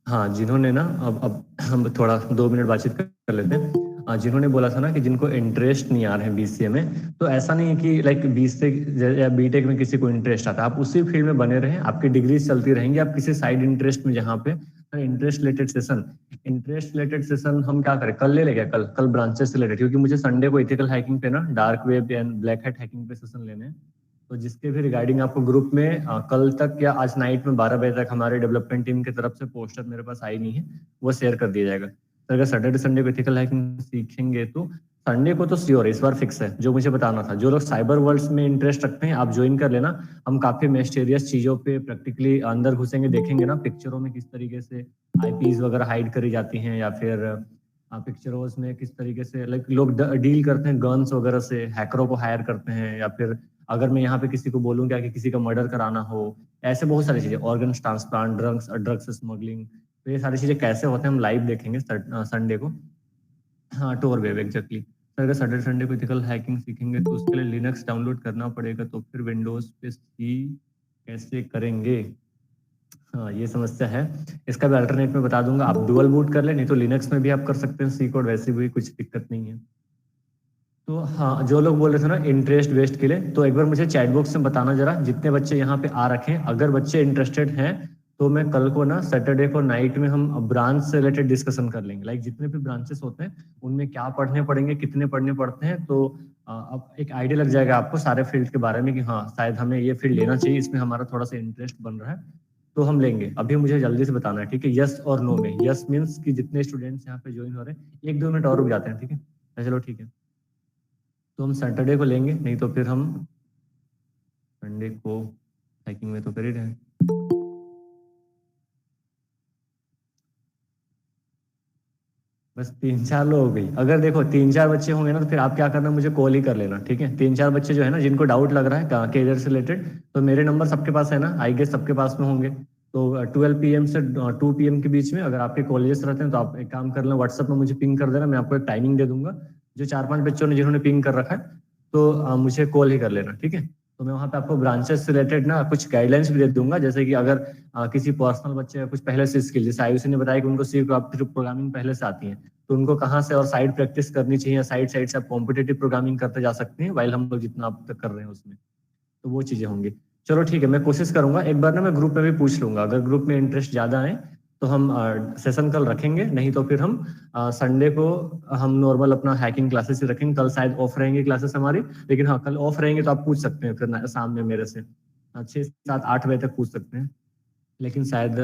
हाँ, जिन्होंने ना अब हम थोड़ा 2 मिनट बातचीत कर लेते हैं। जिन्होंने बोला था ना कि जिनको इंटरेस्ट नहीं आ रहे हैं बीसीए में, तो ऐसा नहीं है कि लाइक बीस से या बीटेक में किसी को इंटरेस्ट आता है, आप उसी फील्ड में बने रहें, आपकी डिग्रीज चलती रहेंगी, आप किसी साइड इंटरेस्ट में जहाँ पे इंटरेस्ट रिलेटेड सेशन हम क्या करें, कल ले लेंगे, कल कल ब्रांचेस से रिलेटेड, क्योंकि मुझे संडे को एथिकल हैकिंग पे ना dark web and black hat hacking पे सेशन लेने हैं। तो जिसके भी रिगार्डिंग आपको ग्रुप में कल तक या आज नाइट में 12 बजे तक हमारे डेवलपमेंट टीम की तरफ से पोस्टर मेरे पास आई नहीं है, वो शेयर कर दिया जाएगा। तो अगर सैटरडे संडे को एथिकल हैकिंग सीखेंगे तो संडे को तो श्योर है, इस बार फिक्स है, जो मुझे बताना था। जो लोग साइबर वर्ल्ड में इंटरेस्ट रखते हैं आप ज्वाइन कर लेना। हम काफी मिस्टीरियस चीजों पे प्रैक्टिकली अंदर घुसेंगे, देखेंगे ना पिक्चरों में किस तरीके से आईपीज वगैरह हाइड करी जाती हैं, या फिर पिक्चरों में किस तरीके से लाइक लोग डील करते हैं गन्स वगैरह से, हैकरों को हायर करते हैं, या फिर अगर मैं यहाँ पे किसी को बोलूँ क्या कि किसी का मर्डर कराना हो, ऐसे बहुत सारी चीजें, ऑर्गन ट्रांसप्लांट, ड्रग्स स्मगलिंग, तो ये सारी चीजें कैसे होते हैं हम लाइव देखेंगे संडे को। हाँ, टोर वेब एग्जैक्टली। सर अगर सैटरडे संडे को एथिकल हैकिंग सीखेंगे तो उसके लिए लिनक्स डाउनलोड करना पड़ेगा, तो फिर विंडोज पे सी कैसे करेंगे? हाँ, ये समस्या है। इसका भी अल्टरनेट में बता दूंगा, आप डुअल बूट कर ले, नहीं तो लिनक्स में भी आप कर सकते हैं सी कोड, वैसे भी कुछ दिक्कत नहीं है। तो हाँ, जो लोग बोल रहे थे ना इंटरेस्ट बेस्ड के लिए, तो एक बार मुझे चैट बॉक्स में बताना जरा, जितने बच्चे यहाँ पे आ रखे हैं, अगर बच्चे इंटरेस्टेड हैं तो मैं कल को ना सैटरडे को नाइट में हम ब्रांच से रिलेटेड डिस्कशन कर लेंगे, लाइक जितने भी ब्रांचेस होते हैं उनमें क्या पढ़ने पड़ेंगे, कितने पढ़ने पड़ते हैं, तो अब एक आइडिया लग जाएगा आपको सारे फील्ड के बारे में कि हाँ शायद हमें ये फील्ड लेना चाहिए, इसमें हमारा थोड़ा सा इंटरेस्ट बन रहा है, तो हम लेंगे। अभी मुझे जल्दी से बताना है, ठीक है, यस और नो में। यस मीन्स कि जितने स्टूडेंट्स यहाँ पे ज्वाइन हो रहे हैं 1-2 मिनट और रुक जाते हैं, ठीक है, चलो ठीक है। तो हम सैटरडे को लेंगे, नहीं तो फिर हम संडे को हाइकिंग में तो कर ही रहे हैं। बस 3-4 लोग हो गई, अगर देखो 3-4 बच्चे होंगे ना तो फिर आप क्या करना, मुझे कॉल ही कर लेना, ठीक है। 3-4 बच्चे जो है ना जिनको डाउट लग रहा है करियर से रिलेटेड, तो मेरे नंबर सबके पास है ना, आई गेस सबके पास में होंगे। तो 12 PM से 2 PM के बीच में अगर आपके कॉलेजेस रहते हैं तो आप एक काम कर लेना, व्हाट्सएप में मुझे पिंग कर देना, मैं आपको एक टाइमिंग दे दूंगा। जो 4-5 बच्चों ने जिन्होंने पिंग कर रखा है, तो मुझे कॉल ही कर लेना, ठीक है। तो मैं वहाँ पे आपको ब्रांचेस से रिलेटेड ना कुछ गाइडलाइंस भी दे दूंगा, जैसे कि अगर किसी पर्सनल बच्चे का कुछ पहले से स्किल, जैसे आयुषी ने बताया कि उनको सी प्रोग्रामिंग पहले से आती है, तो उनको कहाँ से और साइड प्रैक्टिस करनी चाहिए, साइड साइड से आप कॉम्पिटेटिव प्रोग्रामिंग करते जा सकते हैं, वाइल हम लोग जितना आप तक कर रहे हैं उसमें, तो वो चीजें होंगी। चलो ठीक है, मैं कोशिश करूंगा, एक बार ना मैं ग्रुप में भी पूछ लूंगा, अगर ग्रुप में इंटरेस्ट ज्यादा है तो हम सेशन कल रखेंगे, नहीं तो फिर हम संडे को हम नॉर्मल अपना हैकिंग क्लासेस ही रखेंगे। कल शायद ऑफ रहेंगे क्लासेस हमारी, लेकिन हाँ कल ऑफ रहेंगे तो आप पूछ सकते हैं फिर शाम में मेरे से 6-7-8 बजे तक पूछ सकते हैं, लेकिन शायद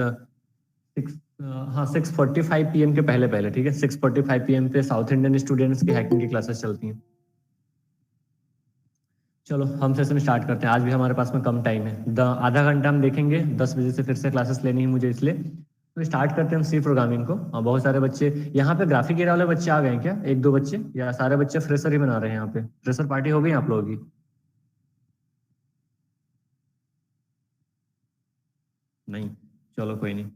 6, हाँ 6:45 PM के पहले पहले, ठीक है, 6:45 PM पे साउथ इंडियन स्टूडेंट्स की हैकिंग की क्लासेस चलती हैं। चलो हम सेशन स्टार्ट करते हैं, आज भी हमारे पास में कम टाइम है, आधा घंटा हम देखेंगे, 10 बजे से फिर से क्लासेस लेनी है मुझे, इसलिए तो स्टार्ट करते हैं हम सी प्रोग्रामिंग को। बहुत सारे बच्चे यहाँ पे ग्राफिक एरिया वाले बच्चे आ गए हैं क्या, 1-2 बच्चे, या सारे बच्चे फ्रेशर ही बना रहे हैं? यहाँ पे फ्रेशर पार्टी हो गई आप लोगों की? नहीं, चलो कोई नहीं।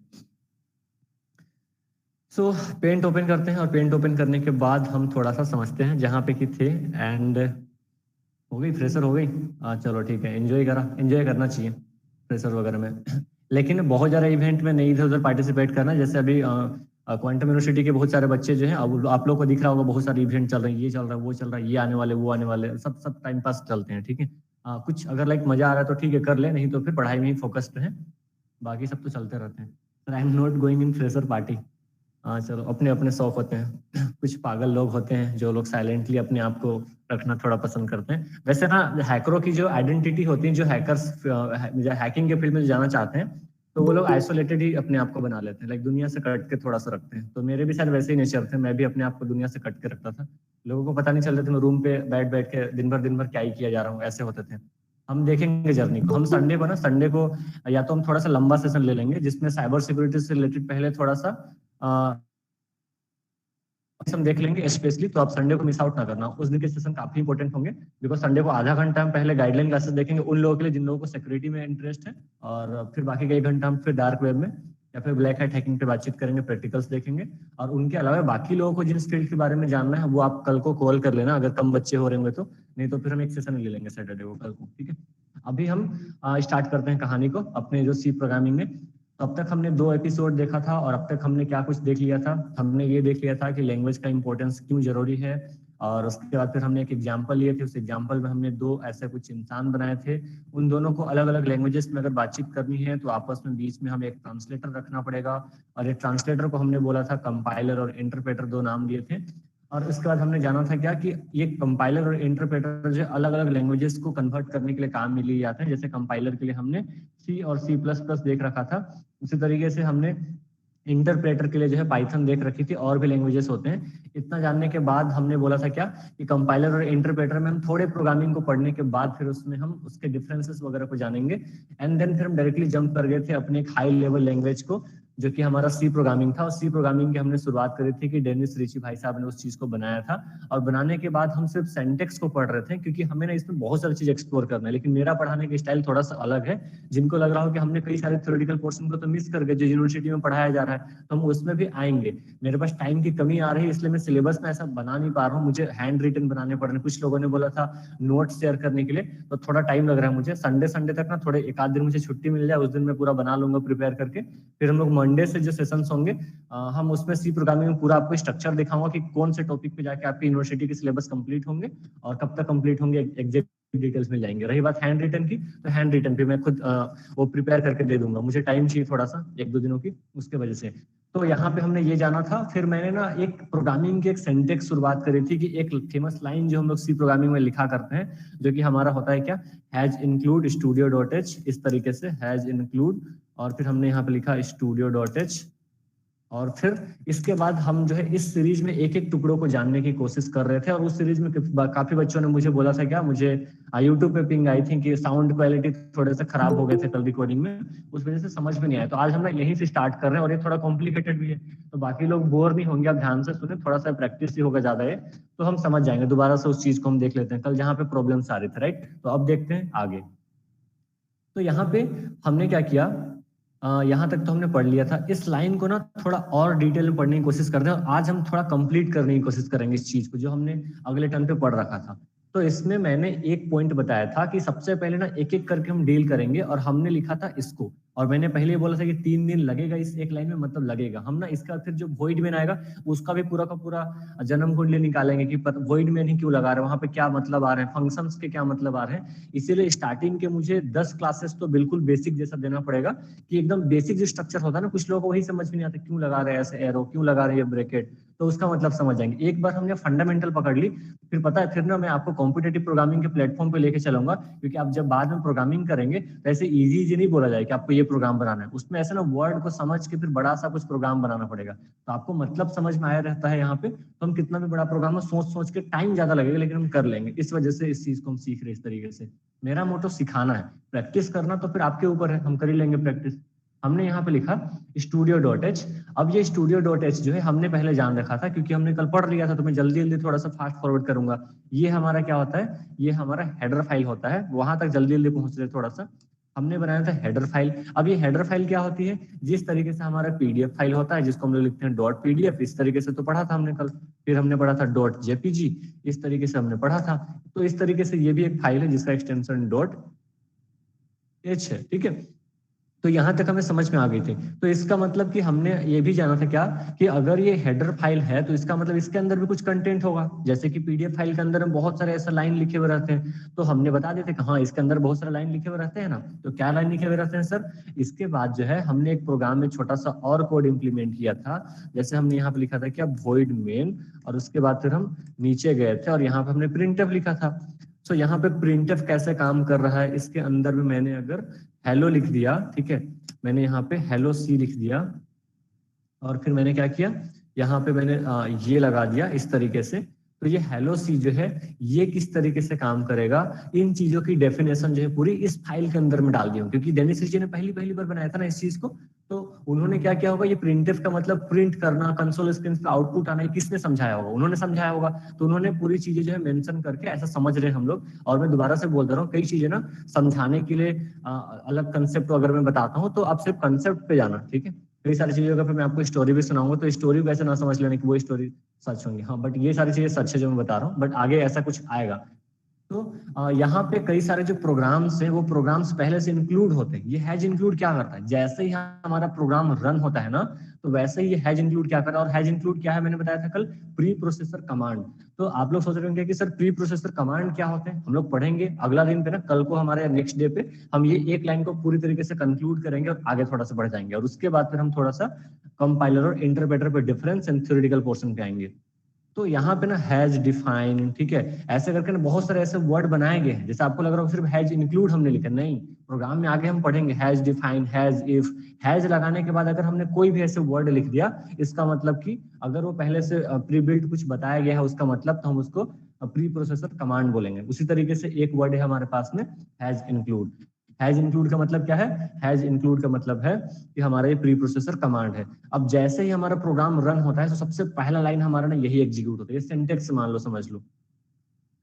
सो पेंट ओपन करते हैं, और पेंट ओपन करने के बाद हम थोड़ा सा समझते हैं जहाँ पे कि थे, एंड हो गई फ्रेशर हो गई। चलो ठीक है, एंजॉय करा, एंजॉय करना चाहिए फ्रेशर वगैरह में। लेकिन बहुत ज़्यादा इवेंट में नहीं इधर उधर पार्टिसिपेट करना, जैसे अभी क्वांटम यूनिवर्सिटी के बहुत सारे बच्चे जो हैं, अब आप लोग को दिख रहा होगा बहुत सारे इवेंट चल रहे हैं, ये चल रहा है, वो चल रहा है, ये आने वाले वो आने वाले, सब सब टाइम पास चलते हैं, ठीक है। कुछ अगर लाइक मजा आ रहा है तो ठीक है कर ले, नहीं तो फिर पढ़ाई में ही फोकस्ड है, बाकी सब तो चलते रहते हैं। I am not going in fresher party. हाँ चलो, अपने अपने शौक होते हैं। कुछ पागल लोग होते हैं जो लोग साइलेंटली अपने आप को रखना थोड़ा पसंद करते हैं। वैसे ना हैकरों की जो आइडेंटिटी होती है, जो हैकर्स हैकिंग के फील्ड में जाना चाहते हैं, तो वो लोग आइसोलेटेड ही अपने आप को बना लेते हैं, लाइक दुनिया से कट के थोड़ा सा रखते हैं। तो मेरे भी शायद वैसे ही नेचर थे, मैं भी अपने आप को दुनिया से कट के रखता था, लोगों को पता नहीं चलता था मैं रूम पे बैठ बैठ के दिन भर क्या ही किया जा रहा हूँ, ऐसे होते थे। हम देखेंगे जर्नी को, हम संडे को ना, संडे को या तो हम थोड़ा सा लंबा सेशन ले लेंगे जिसमें साइबर सिक्योरिटी से रिलेटेड पहले थोड़ा सा हम देख लेंगे स्पेशली, तो आप संडे को मिस आउट ना करना, उस दिन के सेशन काफी इंपॉर्टेंट होंगे, बिकॉज संडे को आधा घंटा हम पहले गाइडलाइन क्लासेस देखेंगे उन लोगों के लिए जिन लोगों को सिक्योरिटी में इंटरेस्ट है, और फिर बाकी का 1 घंटा हम फिर डार्क वेब में या फिर ब्लैक हैट हैकिंग पे बातचीत करेंगे, प्रैक्टिकल्स देखेंगे। और उनके अलावा बाकी लोगों को जिन फील्ड के बारे में जानना है वो आप कल को कॉल कर लेना, अगर कम बच्चे हो रहे होंगे तो, नहीं तो फिर हम एक सेशन ले लेंगे सैटरडे को, कल को, ठीक है। अभी हम स्टार्ट करते हैं कहानी को अपने जो सी प्रोग्रामिंग में। तो अब तक हमने 2 एपिसोड देखा था और अब तक हमने क्या कुछ देख लिया था। हमने ये देख लिया था कि लैंग्वेज का इंपॉर्टेंस क्यों जरूरी है, और उसके बाद फिर हमने एक एग्जाम्पल लिए थे। उस एग्जाम्पल में हमने 2 ऐसे कुछ इंसान बनाए थे। उन दोनों को अलग अलग लैंग्वेजेस में अगर बातचीत करनी है तो आपस में बीच में हमें एक ट्रांसलेटर रखना पड़ेगा, और एक ट्रांसलेटर को हमने बोला था कंपाइलर और इंटरप्रेटर, 2 नाम दिए थे। और उसके बाद हमने जाना था क्या कि ये कंपाइलर और इंटरप्रेटर जो अलग अलग लैंग्वेजेस को कन्वर्ट करने के लिए काम में लिए जाते हैं। जैसे कंपाइलर के लिए हमने सी और सी प्लस प्लस देख रखा था, उसी तरीके से हमने इंटरप्रेटर के लिए जो है पाइथन देख रखी थी, और भी लैंग्वेजेस होते हैं। इतना जानने के बाद हमने बोला था क्या कि कंपाइलर और इंटरप्रेटर में हम थोड़े प्रोग्रामिंग को पढ़ने के बाद फिर उसमें हम उसके डिफरेंसेस वगैरह को जानेंगे, एंड देन फिर हम डायरेक्टली जंप कर गए थे अपने एक हाई लेवल लैंग्वेज को, जो कि हमारा सी प्रोग्रामिंग था। और सी प्रोग्रामिंग की हमने शुरुआत करी थी कि डेनिस रिची भाई साहब ने उस चीज को बनाया था। और बनाने के बाद हम सिर्फ सिंटैक्स को पढ़ रहे थे, क्योंकि हमें ना इसमें बहुत सारी चीज एक्सप्लोर करना है। लेकिन मेरा पढ़ाने का स्टाइल थोड़ा सा अलग है। जिनको लग रहा हो कि हमने कई सारे थ्योरेटिकल पोर्शन को तो मिस कर गए जो यूनिवर्सिटी में पढ़ाया जा रहा है, तो हम उसमें भी आएंगे। मेरे पास टाइम की कमी आ रही है, इसलिए मैं सिलेबस में ऐसा बना नहीं पा रहा हूँ। मुझे हैंड रिटन बनाने पड़ रहे हैं। कुछ लोगों ने बोला था नोट शेयर करने के लिए, तो थोड़ा टाइम लग रहा है मुझे। संडे संडे तक ना थोड़े एक आध दिन मुझे छुट्टी मिल जाए, उस दिन मैं पूरा बना लूंगा प्रिपेयर करके। फिर हम लोग मंडे से जो सेशन होंगे, हम उसमें सी प्रोग्रामिंग में पूरा आपको स्ट्रक्चर दिखाऊंगा कि कौन से टॉपिक पे जाके आपकी यूनिवर्सिटी के सिलेबस कंप्लीट होंगे और कब तक कंप्लीट होंगे, एग्जैक्ट डिटेल्स मिल जाएंगे। रही बात हैंड रिटन की, तो हैंड रिटन पे मैं खुद वो प्रिपेयर करके दे दूंगा। मुझे टाइम चाहिए थोड़ा सा, 1-2 दिनों की, उसके वजह से। तो यहाँ पे हमने ये जाना था। फिर मैंने ना एक प्रोग्रामिंग की एक सिंटेक्स शुरुआत करी थी कि एक फेमस लाइन जो हम लोग सी प्रोग्रामिंग में लिखा करते हैं, जो कि हमारा होता है क्या, has include studio dot H, इस तरीके से हैज इंक्लूड, और फिर हमने यहाँ पे लिखा स्टूडियो डॉट एच। और फिर इसके बाद हम जो है इस सीरीज में एक एक टुकड़ों को जानने की कोशिश कर रहे थे। और उस सीरीज में काफी बच्चों ने मुझे बोला था क्या, मुझे यूट्यूब पे पिंग आई थी कि साउंड क्वालिटी थोड़े से खराब हो गए थे कल रिकॉर्डिंग में, उस वजह से समझ में नहीं आया। तो आज हम ना यहीं से स्टार्ट कर रहे हैं, और ये थोड़ा कॉम्प्लिकेटेड भी है, तो बाकी लोग बोर नहीं होंगे। आप ध्यान से सुने, थोड़ा सा प्रैक्टिस ही होगा ज्यादा है, तो हम समझ जाएंगे। दोबारा से उस चीज को हम देख लेते हैं कल जहाँ पे प्रॉब्लम्स आ रहे थे, राइट। तो अब देखते हैं आगे। तो यहाँ पे हमने क्या किया, यहाँ तक तो हमने पढ़ लिया था। इस लाइन को ना थोड़ा और डिटेल में पढ़ने की कोशिश करते हैं, और आज हम थोड़ा कंप्लीट करने की कोशिश करेंगे इस चीज को जो हमने अगले टर्न पे पढ़ रखा था। तो इसमें मैंने एक पॉइंट बताया था कि सबसे पहले ना एक एक करके हम डील करेंगे, और हमने लिखा था इसको। और मैंने पहले ही बोला था कि 3 दिन लगेगा इस एक लाइन में, मतलब लगेगा। हम ना इसका फिर जो वॉइड मैन आएगा उसका भी पूरा का पूरा जन्म कुंडली निकालेंगे कि वॉइड मैन ही क्यों लगा रहे हैं, वहां पे क्या मतलब आ रहे हैं, फंक्शंस के क्या मतलब आ रहे हैं। इसीलिए स्टार्टिंग के मुझे 10 क्लासेस तो बिल्कुल बेसिक जैसा देना पड़ेगा, कि एकदम बेसिक जो स्ट्रक्चर होता है ना, कुछ लोगों को वही समझ में नहीं आता, क्यों लगा रहे हैं ऐसे एरो, क्यों लगा रहे हैं ब्रैकेट, तो उसका मतलब समझ जाएंगे। एक बार हमने फंडामेंटल पकड़ ली, फिर पता है, फिर ना मैं आपको कॉम्पिटेटिव प्रोग्रामिंग के प्लेटफॉर्म पे लेके चलूंगा, क्योंकि आप जब बाद में प्रोग्रामिंग करेंगे तो ऐसे इजी नहीं बोला जाए कि आपको ये प्रोग्राम बनाना है। उसमें ऐसे ना वर्ड को समझ के फिर बड़ा सा कुछ प्रोग्राम बनाना पड़ेगा। तो आपको मतलब समझ में आया रहता है यहाँ पे, तो हम कितना भी बड़ा प्रोग्राम है सोच सोच के टाइम ज्यादा लगेगा, लेकिन हम कर लेंगे। इस वजह से इस चीज को हम सीख रहे हैं इस तरीके से। मेरा मोटो सिखाना है, प्रैक्टिस करना तो फिर आपके ऊपर है, हम कर ही लेंगे प्रैक्टिस। हमने यहाँ पे लिखा स्टूडियो डॉट एच। अब ये स्टूडियो डॉट एच जो है हमने पहले जान रखा था, क्योंकि हमने कल पढ़ लिया था, तो मैं जल्दी जल्दी थोड़ा सा फास्ट फॉरवर्ड करूंगा। ये हमारा क्या होता है, ये हमारा हेडर फाइल होता है। वहां तक जल्दी जल्दी पहुंच रहे थोड़ा सा। हमने बनाया था हेडर फाइल। अब ये हेडर फाइल क्या होती है, जिस तरीके से हमारा पीडीएफ फाइल होता है, जिसको हम लोग लिखते हैं डॉट पीडीएफ, इस तरीके से तो पढ़ा था हमने कल। फिर हमने पढ़ा था डॉट जेपीजी, इस तरीके से हमने पढ़ा था। तो इस तरीके से ये भी एक फाइल है जिसका एक्सटेंशन डॉट एच है, ठीक है। तो यहां तक हमें समझ में आ गई थी। तो इसका मतलब कि हमने ये भी जाना था क्या, कि अगर ये हेडर फाइल है तो इसका मतलब इसके अंदर भी कुछ कंटेंट होगा। जैसे कि पीडीएफ फाइल के अंदर में बहुत सारे ऐसा लाइन लिखे हुए रहते हैं, तो हमने बता देते कि हाँ इसके अंदर बहुत सारे लाइन लिखे हुए रहते हैं ना। तो क्या लाइन लिखे हुए रहते हैं सर, इसके बाद जो है हमने एक प्रोग्राम में छोटा सा और कोड इंप्लीमेंट किया था। जैसे हमने यहाँ पे लिखा था क्या, वॉइड मेन, और उसके बाद फिर हम नीचे गए थे और यहाँ पे हमने प्रिंटफ लिखा था। तो यहाँ पे प्रिंटफ कैसे काम कर रहा है, इसके अंदर में मैंने अगर हेलो लिख दिया, ठीक है, मैंने यहाँ पे हेलो सी लिख दिया, और फिर मैंने क्या किया, यहाँ पे मैंने ये लगा दिया इस तरीके से। तो ये हेलो सी जो है ये किस तरीके से काम करेगा, इन चीजों की डेफिनेशन जो है पूरी इस फाइल के अंदर में डाल दी हूँ। क्योंकि डेनिस रिची ने पहली पहली बार बनाया था ना इस चीज को, तो उन्होंने क्या किया होगा, ये प्रिंटफ का मतलब प्रिंट करना, कंसोल स्क्रीन पे आउटपुट आना, किसने समझाया होगा, उन्होंने समझाया होगा। तो उन्होंने पूरी चीजें जो है मेंशन करके ऐसा समझ रहे हैं हम लोग। और मैं दोबारा से बोल दे रहा हूँ, कई चीजें ना समझाने के लिए अलग कंसेप्ट अगर मैं बताता हूँ तो आप सिर्फ कंसेप्ट पे जाना, ठीक है। कई सारी चीजों का फिर मैं आपको स्टोरी भी सुनाऊंगा, तो स्टोरी को ऐसे ना समझ लेना कि वो स्टोरी सच होंगी। हाँ, बट ये सारी चीजें सच है जो मैं बता रहा हूँ, बट आगे ऐसा कुछ आएगा। तो यहाँ पे कई सारे जो प्रोग्राम्स हैं वो प्रोग्राम्स पहले से इंक्लूड होते हैं। ये हैज इंक्लूड क्या करता है, जैसे ही हमारा प्रोग्राम रन होता है ना, तो वैसे ही ये हैज इंक्लूड क्या कर रहा है। और हैज इंक्लूड क्या है, मैंने बताया था कल, प्री प्रोसेसर कमांड। तो आप लोग सोच रहे होंगे कि सर प्री प्रोसेसर कमांड क्या होते हैं, हम लोग पढ़ेंगे अगला दिन पे ना, कल को हमारे नेक्स्ट डे पे हम ये एक लाइन को पूरी तरीके से कंक्लूड करेंगे और आगे थोड़ा सा बढ़ जाएंगे, और उसके बाद फिर हम थोड़ा सा कंपाइलर और इंटरप्रेटर पे डिफरेंस एंड थ्योरेटिकल पोर्शन पे आएंगे। तो यहाँ पे ना हैज डिफाइन, ठीक है, ऐसे करके ना बहुत सारे ऐसे वर्ड बनाए गए हैं। जैसे आपको लग रहा हो सिर्फ हैज इंक्लूड हमने लिखा, नहीं, प्रोग्राम में आगे हम पढ़ेंगे has define, has if. Has लगाने के बाद अगर हमने कोई भी ऐसे वर्ड लिख दिया, इसका मतलब कि अगर वो पहले से प्री बिल्ट कुछ बताया गया है उसका मतलब, तो हम उसको प्री प्रोसेसर कमांड बोलेंगे। उसी तरीके से एक वर्ड है हमारे पास में हैज इंक्लूड। हैज इंक्लूड का मतलब क्या है, हैज इंक्लूड का मतलब है कि हमारा ये प्री प्रोसेसर कमांड है। अब जैसे ही हमारा प्रोग्राम रन होता है तो सबसे पहला लाइन हमारा ना यही एग्जीक्यूट होता है, ये सिंटेक्स मान लो, समझ लो।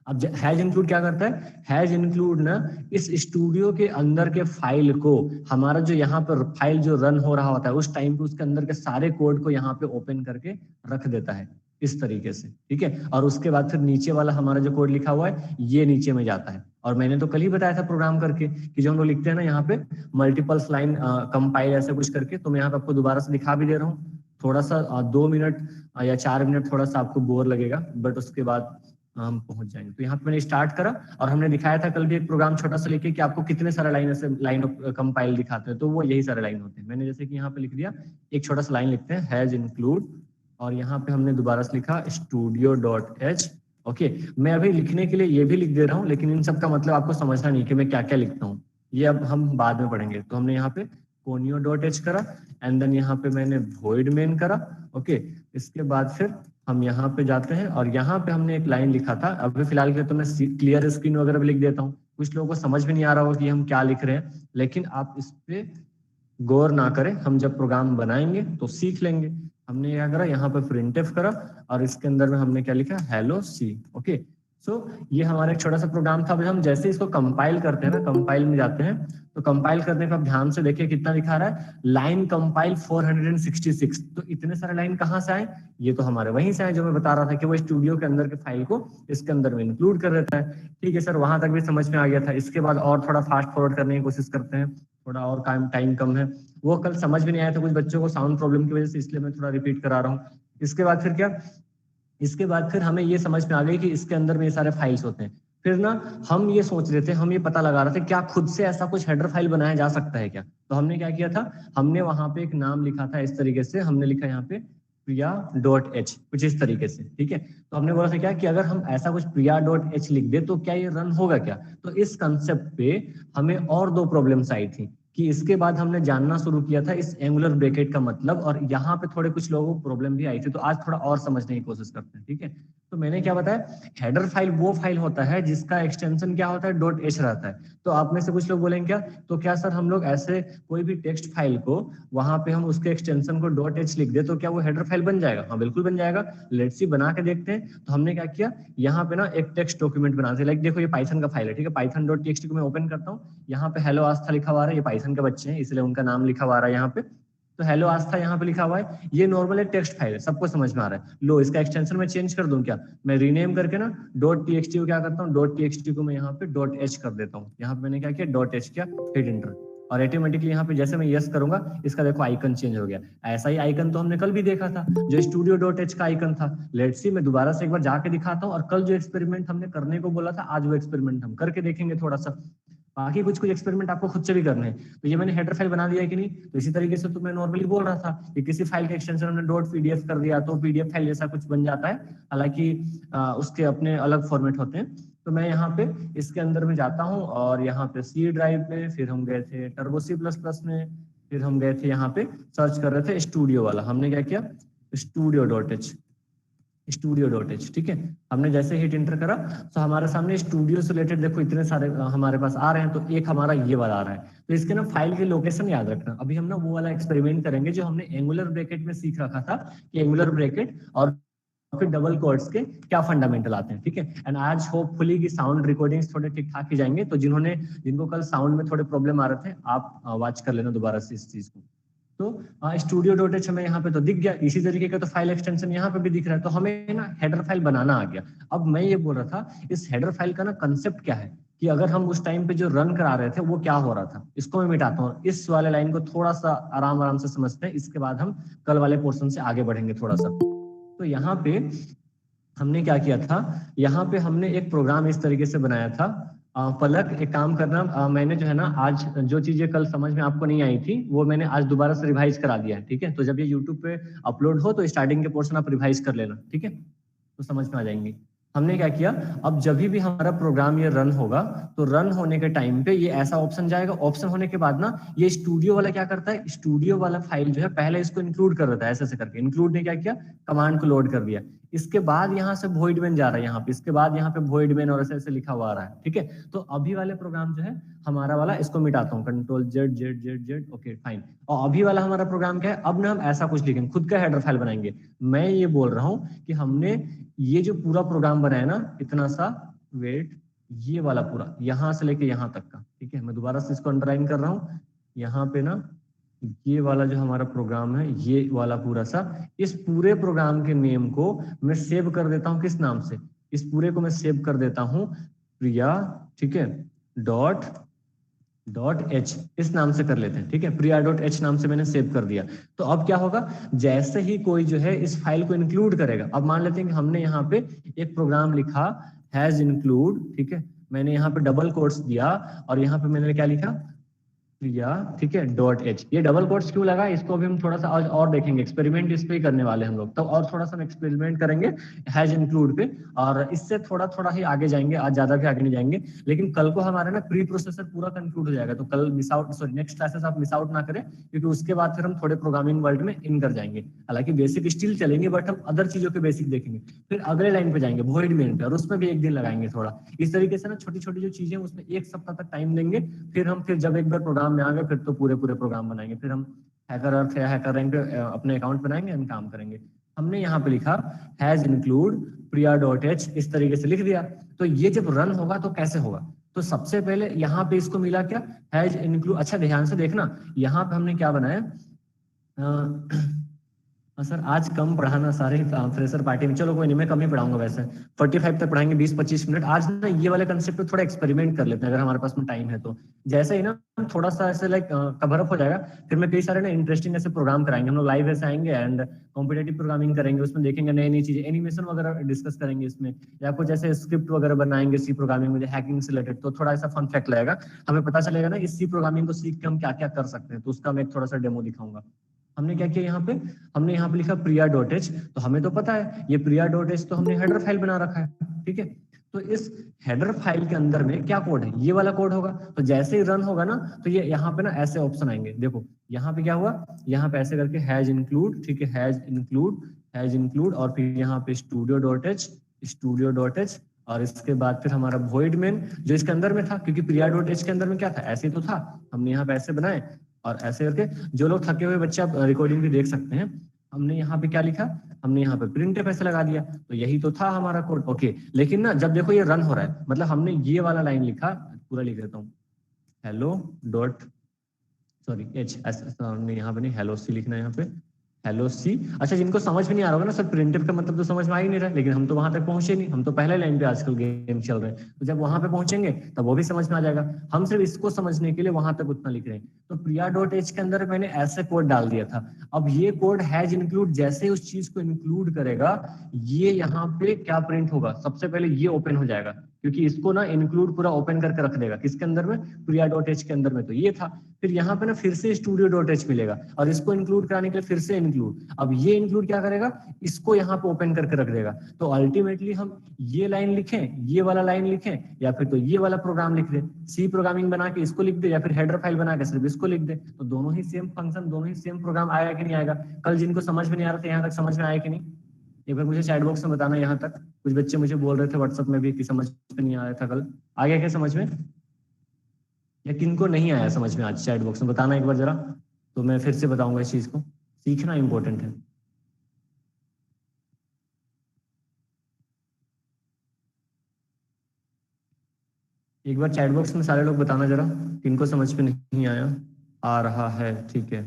अब हैज इंक्लूड क्या करता है, हैज इंक्लूड ना इस स्टूडियो के अंदर के फाइल को, हमारा जो यहाँ पर फाइल जो रन हो रहा होता है उस टाइम पे उसके अंदर के सारे कोड को यहाँ पे ओपन करके रख देता है इस तरीके से, ठीक है। और उसके बाद फिर नीचे वाला हमारा जो कोड लिखा हुआ है ये नीचे में जाता है। और मैंने तो कल ही बताया था प्रोग्राम करके कि जो हम लोग लिखते हैं ना यहाँ पे मल्टीपल्स लाइन कंपाइल ऐसे कुछ करके, तो मैं यहाँ पे आपको दोबारा से दिखा भी दे रहा हूँ। थोड़ा सा 2 मिनट या 4 मिनट थोड़ा सा आपको बोर लगेगा, बट उसके बाद हम पहुंच जाएंगे। तो यहाँ पे मैंने स्टार्ट करा और हमने दिखाया था कल भी एक प्रोग्राम छोटा सा लेके कि आपको कितने सारे लाइन ऐसे लाइन ऑफ कंपाइल दिखाते हैं, तो वो यही सारे लाइन होते हैं। मैंने जैसे कि यहाँ पे लिख दिया, एक छोटा सा लाइन लिखते हैं हैज इंक्लूड, और यहाँ पे हमने दोबारा से लिखा studio.h। ओके, मैं अभी लिखने के लिए ये भी लिख दे रहा हूँ, लेकिन इन सब का मतलब आपको समझना नहीं कि मैं क्या क्या लिखता हूँ, ये अब हम बाद में पढ़ेंगे। तो हमने यहाँ पे conio.h करा, एंड देन यहाँ पे मैंने void main करा। ओके, इसके बाद फिर हम यहाँ पे जाते हैं और यहाँ पे हमने एक लाइन लिखा था, अभी फिलहाल के तो मैं क्लियर स्क्रीन वगैरह भी लिख देता हूँ। कुछ लोगों को समझ भी नहीं आ रहा होगा कि हम क्या लिख रहे हैं, लेकिन आप इस पे गौर ना करें, हम जब प्रोग्राम बनाएंगे तो सीख लेंगे। हमने क्या करा, यहाँ पे प्रिंटफ करा और इसके अंदर में हमने क्या लिखा, हेलो सी। ओके, सो ये हमारा एक छोटा सा प्रोग्राम था। अभी हम जैसे इसको कंपाइल करते हैं ना, कंपाइल में जाते हैं, तो कंपाइल करने का ध्यान से देखिए कितना दिखा रहा है, लाइन कंपाइल 466। तो इतने सारे लाइन कहाँ से आए, ये तो हमारे वहीं से आए जो मैं बता रहा था कि वो स्टूडियो के अंदर के फाइल को इसके अंदर में इंक्लूड कर देता है। ठीक है सर, वहां तक भी समझ में आ गया था। इसके बाद और थोड़ा फास्ट फॉरवर्ड करने की कोशिश करते हैं, थोड़ा और टाइम कम है। वो कल समझ में नहीं आया था कुछ बच्चों को साउंड प्रॉब्लम की वजह से, इसलिए मैं थोड़ा रिपीट करा रहा हूँ। इसके बाद फिर क्या, इसके बाद फिर हमें ये समझ में आ गई कि इसके अंदर में ये सारे फाइल्स होते हैं। फिर ना हम ये सोच रहे थे, हम ये पता लगा रहे थे क्या खुद से ऐसा कुछ हेडर फाइल बनाया जा सकता है क्या। तो हमने क्या किया था, हमने वहां पे एक नाम लिखा था इस तरीके से, हमने लिखा यहाँ पे priya.h, कुछ इस तरीके से, ठीक है। तो हमने बोला था क्या कि अगर हम ऐसा कुछ priya.h लिख दे तो क्या ये रन होगा क्या। तो इस कंसेप्ट पे हमें और 2 प्रॉब्लम्स आई थी कि इसके बाद हमने जानना शुरू किया था इस एंगुलर ब्रैकेट का मतलब, और यहाँ पे थोड़े कुछ लोगों को प्रॉब्लम भी आई थी। तो आज थोड़ा और समझने की कोशिश करते हैं, ठीक है। तो मैंने क्या बताया, हेडर फाइल वो फाइल होता है जिसका एक्सटेंशन क्या होता है, .h रहता है। तो आप में से कुछ लोग बोलेंगे क्या, तो क्या सर हम लोग ऐसे कोई भी टेक्स्ट फाइल को वहां पे हम उसके एक्सटेंशन को .h लिख दे तो क्या वो हेडर फाइल बन जाएगा। हाँ बिल्कुल बन जाएगा, लेट्स सी बना के देखते हैं। तो हमने क्या किया, यहाँ पे ना एक टेक्स्ट डॉक्यूमेंट बनाते हैं। लाइक देखो ये पाइथन का फाइल है, ठीक है, python.txt को मैं ओपन करता हूँ, यहाँ पे हेलो आस्था लिखा हुआ है, ये पाइथन के बच्चे हैं इसलिए उनका नाम लिखा हुआ है यहाँ पे। तो हेलो आस्था यहाँ पे लिखा हुआ है, ये नॉर्मल एक टेक्स्ट फाइल है, सबको समझ में आ रहा है। लो इसका एक्सटेंशन मैं चेंज कर दूं क्या, मैं रीनेम करके ना .txt को क्या करता हूँ, .txt को मैं यहाँ पे .h कर देता हूँ। यहाँ पे मैंने क्या किया, .h किया, हिट एंटर, और ऑटोमेटिकली यहाँ पे जैसे मैं यस करूंगा इसका देखो आइकन चेंज हो गया। ऐसा ही आइकन तो हमने कल भी देखा था, जो studio.h का आइकन था। लेट्स सी मैं दोबारा से एक बार जाके दिखाता हूँ, और कल जो एक्सपेरिमेंट हमने करने को बोला था आज वो एक्सपेरिमेंट हम करके देखेंगे थोड़ा सा। बाकी कुछ एक्सपेरिमेंट आपको खुद से भी करने हैं। तो ये मैंने हेडर फाइल बना दिया है कि नहीं, तो इसी तरीके से तो मैं नॉर्मली बोल रहा था कि किसी फाइल का एक्सटेंशन हमने .pdf कर दिया तो pdf फाइल जैसा कुछ बन जाता है, हालांकि उसके अपने अलग फॉर्मेट होते हैं। तो मैं यहाँ पे इसके अंदर में जाता हूँ और यहाँ पे सी ड्राइव में, फिर हम गए थे टर्बो C++ में, फिर हम गए थे यहाँ पे सर्च कर रहे थे स्टूडियो वाला, हमने क्या किया studio.h, ठीक है। हमने जैसे हिट एंटर करा तो हमारे सामने स्टूडियो से रिलेटेड देखो इतने सारे हमारे पास आ रहे हैं। तो एक हमारा ये वाला आ रहा है, तो इसके ना फाइल की लोकेशन याद रखना। अभी हम ना वो वाला एक्सपेरिमेंट करेंगे जो हमने एंगुलर ब्रैकेट में सीख रखा था कि एंगुलर ब्रैकेट और फिर डबल कोट्स के क्या फंडामेंटल आते हैं, ठीक है। एंड आज होपफुली की साउंड रिकॉर्डिंग्स थोड़े ठीक ठाक ही जाएंगे। तो जिनको कल साउंड में थोड़े प्रॉब्लम आ रहे थे आप वॉच कर लेना दोबारा से इस चीज को। तो स्टूडियो डॉट एच हमें यहाँ पे तो दिख गया, इसी तरीके का तो फाइल एक्सटेंशन यहाँ पे भी दिख रहा है, तो हमें ना हेडर फाइल बनाना आ गया। अब मैं ये बोल रहा था इस हेडर फाइल का ना कंसेप्ट क्या है, कि अगर हम उस टाइम पे जो रन करा रहे थे वो क्या हो रहा था, इसको मैं मिटाता हूँ। इस वाले लाइन को थोड़ा सा आराम आराम से समझते हैं, इसके बाद हम कल वाले पोर्शन से आगे बढ़ेंगे थोड़ा सा। तो यहाँ पे हमने क्या किया था, यहाँ पे हमने एक प्रोग्राम इस तरीके से बनाया था। पलक एक काम करना, मैंने जो है ना आज जो चीजें कल समझ में आपको नहीं आई थी वो मैंने आज दोबारा से रिवाइज करा दिया है, ठीक है। तो जब ये यूट्यूब पे अपलोड हो तो स्टार्टिंग के पोर्शन आप रिवाइज कर लेना, ठीक है, तो समझ में आ जाएंगे। हमने क्या किया, अब जब भी हमारा प्रोग्राम ये रन होगा तो रन होने के टाइम पे ये ऐसा ऑप्शन जाएगा, ऑप्शन होने के बाद ना ये स्टूडियो वाला क्या करता है, स्टूडियो वाला फाइल जो है पहले इसको इंक्लूड कर देता है, ऐसे ऐसे करके इंक्लूड ने क्या किया, कमांड को लोड कर दिया। इसके बाद यहाँ से void main जा रहा है यहाँ पे, इसके बाद यहाँ पे void main और ऐसे ऐसे लिखा हुआ आ रहा है, ठीक है। तो अभी वाले प्रोग्राम जो है हमारा वाला, इसको मिटाता हूँ, control Z Z Z Z, okay fine. और अभी वाला हमारा प्रोग्राम क्या है, अब ना हम ऐसा कुछ लिखेंगे, खुद का हेडर फाइल बनाएंगे। मैं ये बोल रहा हूँ कि हमने ये जो पूरा प्रोग्राम बनाया ना, इतना सा वेट, ये वाला पूरा यहाँ से लेके यहाँ तक का, ठीक है, मैं दोबारा से इसको अंडरलाइन कर रहा हूँ। यहाँ पे ना ये वाला जो हमारा प्रोग्राम है, ये वाला पूरा सा, इस पूरे प्रोग्राम के नेम को मैं सेव कर देता हूँ, किस नाम से, इस पूरे को मैं सेव कर देता हूँ प्रिया, ठीक है, डॉट डॉट एच, इस नाम से कर लेते हैं, ठीक है, प्रिया डॉट एच नाम से मैंने सेव कर दिया। तो अब क्या होगा, जैसे ही कोई जो है इस फाइल को इंक्लूड करेगा, अब मान लेते हैं कि हमने यहाँ पे एक प्रोग्राम लिखा हैज इंक्लूड, ठीक है, मैंने यहाँ पे डबल कोट्स दिया और यहाँ पे मैंने क्या लिखा, प्रिया, ठीक है, डॉट एच। ये डबल कोट्स क्यों लगा, इसको भी हम थोड़ा सा आज और देखेंगे, एक्सपेरिमेंट इस पे ही करने वाले हम लोग, तो और थोड़ा सा हम एक्सपेरिमेंट करेंगे हैज इंक्लूड पे, और इससे थोड़ा थोड़ा ही आगे जाएंगे, आज ज्यादा भी आगे नहीं जाएंगे। लेकिन कल को हमारा ना प्री प्रोसेसर पूरा कंक्लूड हो जाएगा, तो कल miss out, sorry next classes आप मिस आउट ना करें, क्योंकि उसके बाद फिर हम थोड़े प्रोग्रामिंग वर्ल्ड में इन कर जाएंगे। हालांकि बेसिक स्टिल चलेंगे, बट हम अदर चीजों के बेसिक देखेंगे, फिर अगले लाइन पे जाएंगे void main पे, और उसमें भी एक दिन लगाएंगे थोड़ा। इस तरीके से ना छोटी छोटी जो चीजें उसमें एक सप्ताह तक टाइम देंगे, फिर जब एक बार प्रोग्राम में आ गए फिर तो पूरे पूरे प्रोग्राम बनाएंगे, फिर हम हैकर अर्थ या हैकर रैंक पे अपने अकाउंट बनाएंगे, हम काम करेंगे। हमने यहाँ पे लिखा has include Priya dot H, इस तरीके से लिख दिया। तो ये जब रन होगा तो कैसे होगा, तो सबसे पहले यहाँ पे इसको मिला क्या, हैज इंक्लूड। अच्छा ध्यान से देखना, यहाँ पे हमने क्या बनाया, सर आज कम पढ़ाना सारे फ्रेशर पार्टी में, चलो कोई नहीं, मैं कम ही पढ़ाऊंगा वैसे, 45 तक पढ़ाएंगे, 20-25 मिनट। आज ना ये वाले कंसेप्ट पे थोड़ा एक्सपेरिमेंट कर लेते हैं, अगर हमारे पास में टाइम है तो। जैसे ही ना थोड़ा सा ऐसे लाइक कवर अप हो जाएगा, फिर मैं कई सारे ना इंटरेस्टिंग ऐसे प्रोग्राम कराएंगे हम लोग, लाइव ऐसे आएंगे एंड कॉम्पिटेटिव प्रोग्रामिंग करेंगे, उसमें देखेंगे नई नई चीजें, एनिमेशन वगैरह डिस्कस करेंगे इसमें, या कुछ ऐसे स्क्रिप्ट वगैरह बनाएंगे सी प्रोग्रामिंग में हैकिंग से रिलेटेड, तो थोड़ा ऐसा फन फैक्ट लगेगा, हमें पता चलेगा ना इस सी प्रोग्रामिंग को सीख के हम क्या क्या कर सकते हैं, तो उसका मैं थोड़ा सा डेमो दिखाऊंगा। हमने क्या किया यहाँ पे, हमने यहाँ पे लिखा प्रिया डॉट एच, तो हमें तो पता है ये प्रिया डॉट एच तो हमने हेडर फाइल बना रखा है, ठीक है। तो इस हेडर फाइल के अंदर में क्या कोड है, ये वाला कोड होगा। तो जैसे ही रन होगा ना, तो ये यहाँ पे ना ऐसे ऑप्शन आएंगे, देखो यहाँ पे क्या हुआ, यहाँ पे ऐसे करके हैज इंक्लूड, ठीक है, हैज इंक्लूड, और फिर यहाँ पे स्टूडियो डॉट एच, और इसके बाद फिर हमारा void main जो इसके अंदर में था, क्योंकि प्रिया डॉट एच के अंदर में क्या था, ऐसे तो था, हमने यहाँ पे ऐसे बनाए, और ऐसे करके जो लोग थके हुए बच्चे आप रिकॉर्डिंग भी देख सकते हैं, हमने यहाँ पे क्या लिखा, हमने यहाँ पे प्रिंट ऐसे लगा दिया, तो यही तो था हमारा कोड, ओके। लेकिन ना जब देखो ये रन हो रहा है, मतलब हमने ये वाला लाइन लिखा, पूरा लिख देता हूँ, हेलो डॉट, सॉरी एच, हमने यहाँ पे नहीं, हेलो सी लिखना है यहाँ पे, हेलो सी। अच्छा जिनको समझ में नहीं आ रहा होगा ना सर, प्रिंटिव का मतलब तो समझ में आ ही नहीं रहा, लेकिन हम तो वहां तक पहुंचे नहीं, हम तो पहले लाइन पे आजकल गेम चल रहे हैं, तो जब वहां पे पहुंचेंगे तब वो भी समझ में आ जाएगा। हम सिर्फ इसको समझने के लिए वहां तक उतना लिख रहे हैं। तो प्रिया डॉट एच के अंदर मैंने ऐसे कोड डाल दिया था। अब ये कोड हैज इंक्लूड जैसे ही उस चीज को इंक्लूड करेगा, ये यहाँ पे क्या प्रिंट होगा, सबसे पहले ये ओपन हो जाएगा, क्योंकि इसको ना इंक्लूड पूरा ओपन करके रख देगा, किसके अंदर में, प्रिया डॉट एच के अंदर में, तो ये था। फिर यहाँ पे ना फिर से स्टूडियो डॉट एच मिलेगा, और इसको इंक्लूड कराने के लिए फिर से इंक्लूड, अब ये इंक्लूड क्या करेगा, इसको यहाँ पे ओपन करके रख देगा। तो अल्टीमेटली हम ये लाइन लिखें, ये वाला लाइन लिखें, या फिर तो ये वाला प्रोग्राम लिख दे, सी प्रोग्रामिंग बना के इसको लिख दे, या फिर हेडर फाइल बना के सिर्फ इसको लिख दे, तो दोनों ही सेम फंक्शन, दोनों ही सेम प्रोग्राम आएगा कि नहीं आएगा। कल जिनको समझ में नहीं आ रहा था यहाँ तक समझ में आया कि नहीं, एक बार मुझे चैट बॉक्स में बताना। यहाँ तक कुछ बच्चे मुझे बोल रहे थे व्हाट्सएप में भी कि समझ में नहीं आया था कल, आ गया क्या समझ में, या किनको नहीं आया समझ में आज, चैट बॉक्स में बताना एक बार जरा, तो मैं फिर से बताऊंगा इस चीज को, सीखना इंपॉर्टेंट है। एक बार चैट बॉक्स में सारे लोग बताना जरा, किनको समझ में नहीं आया, आ रहा है, ठीक है।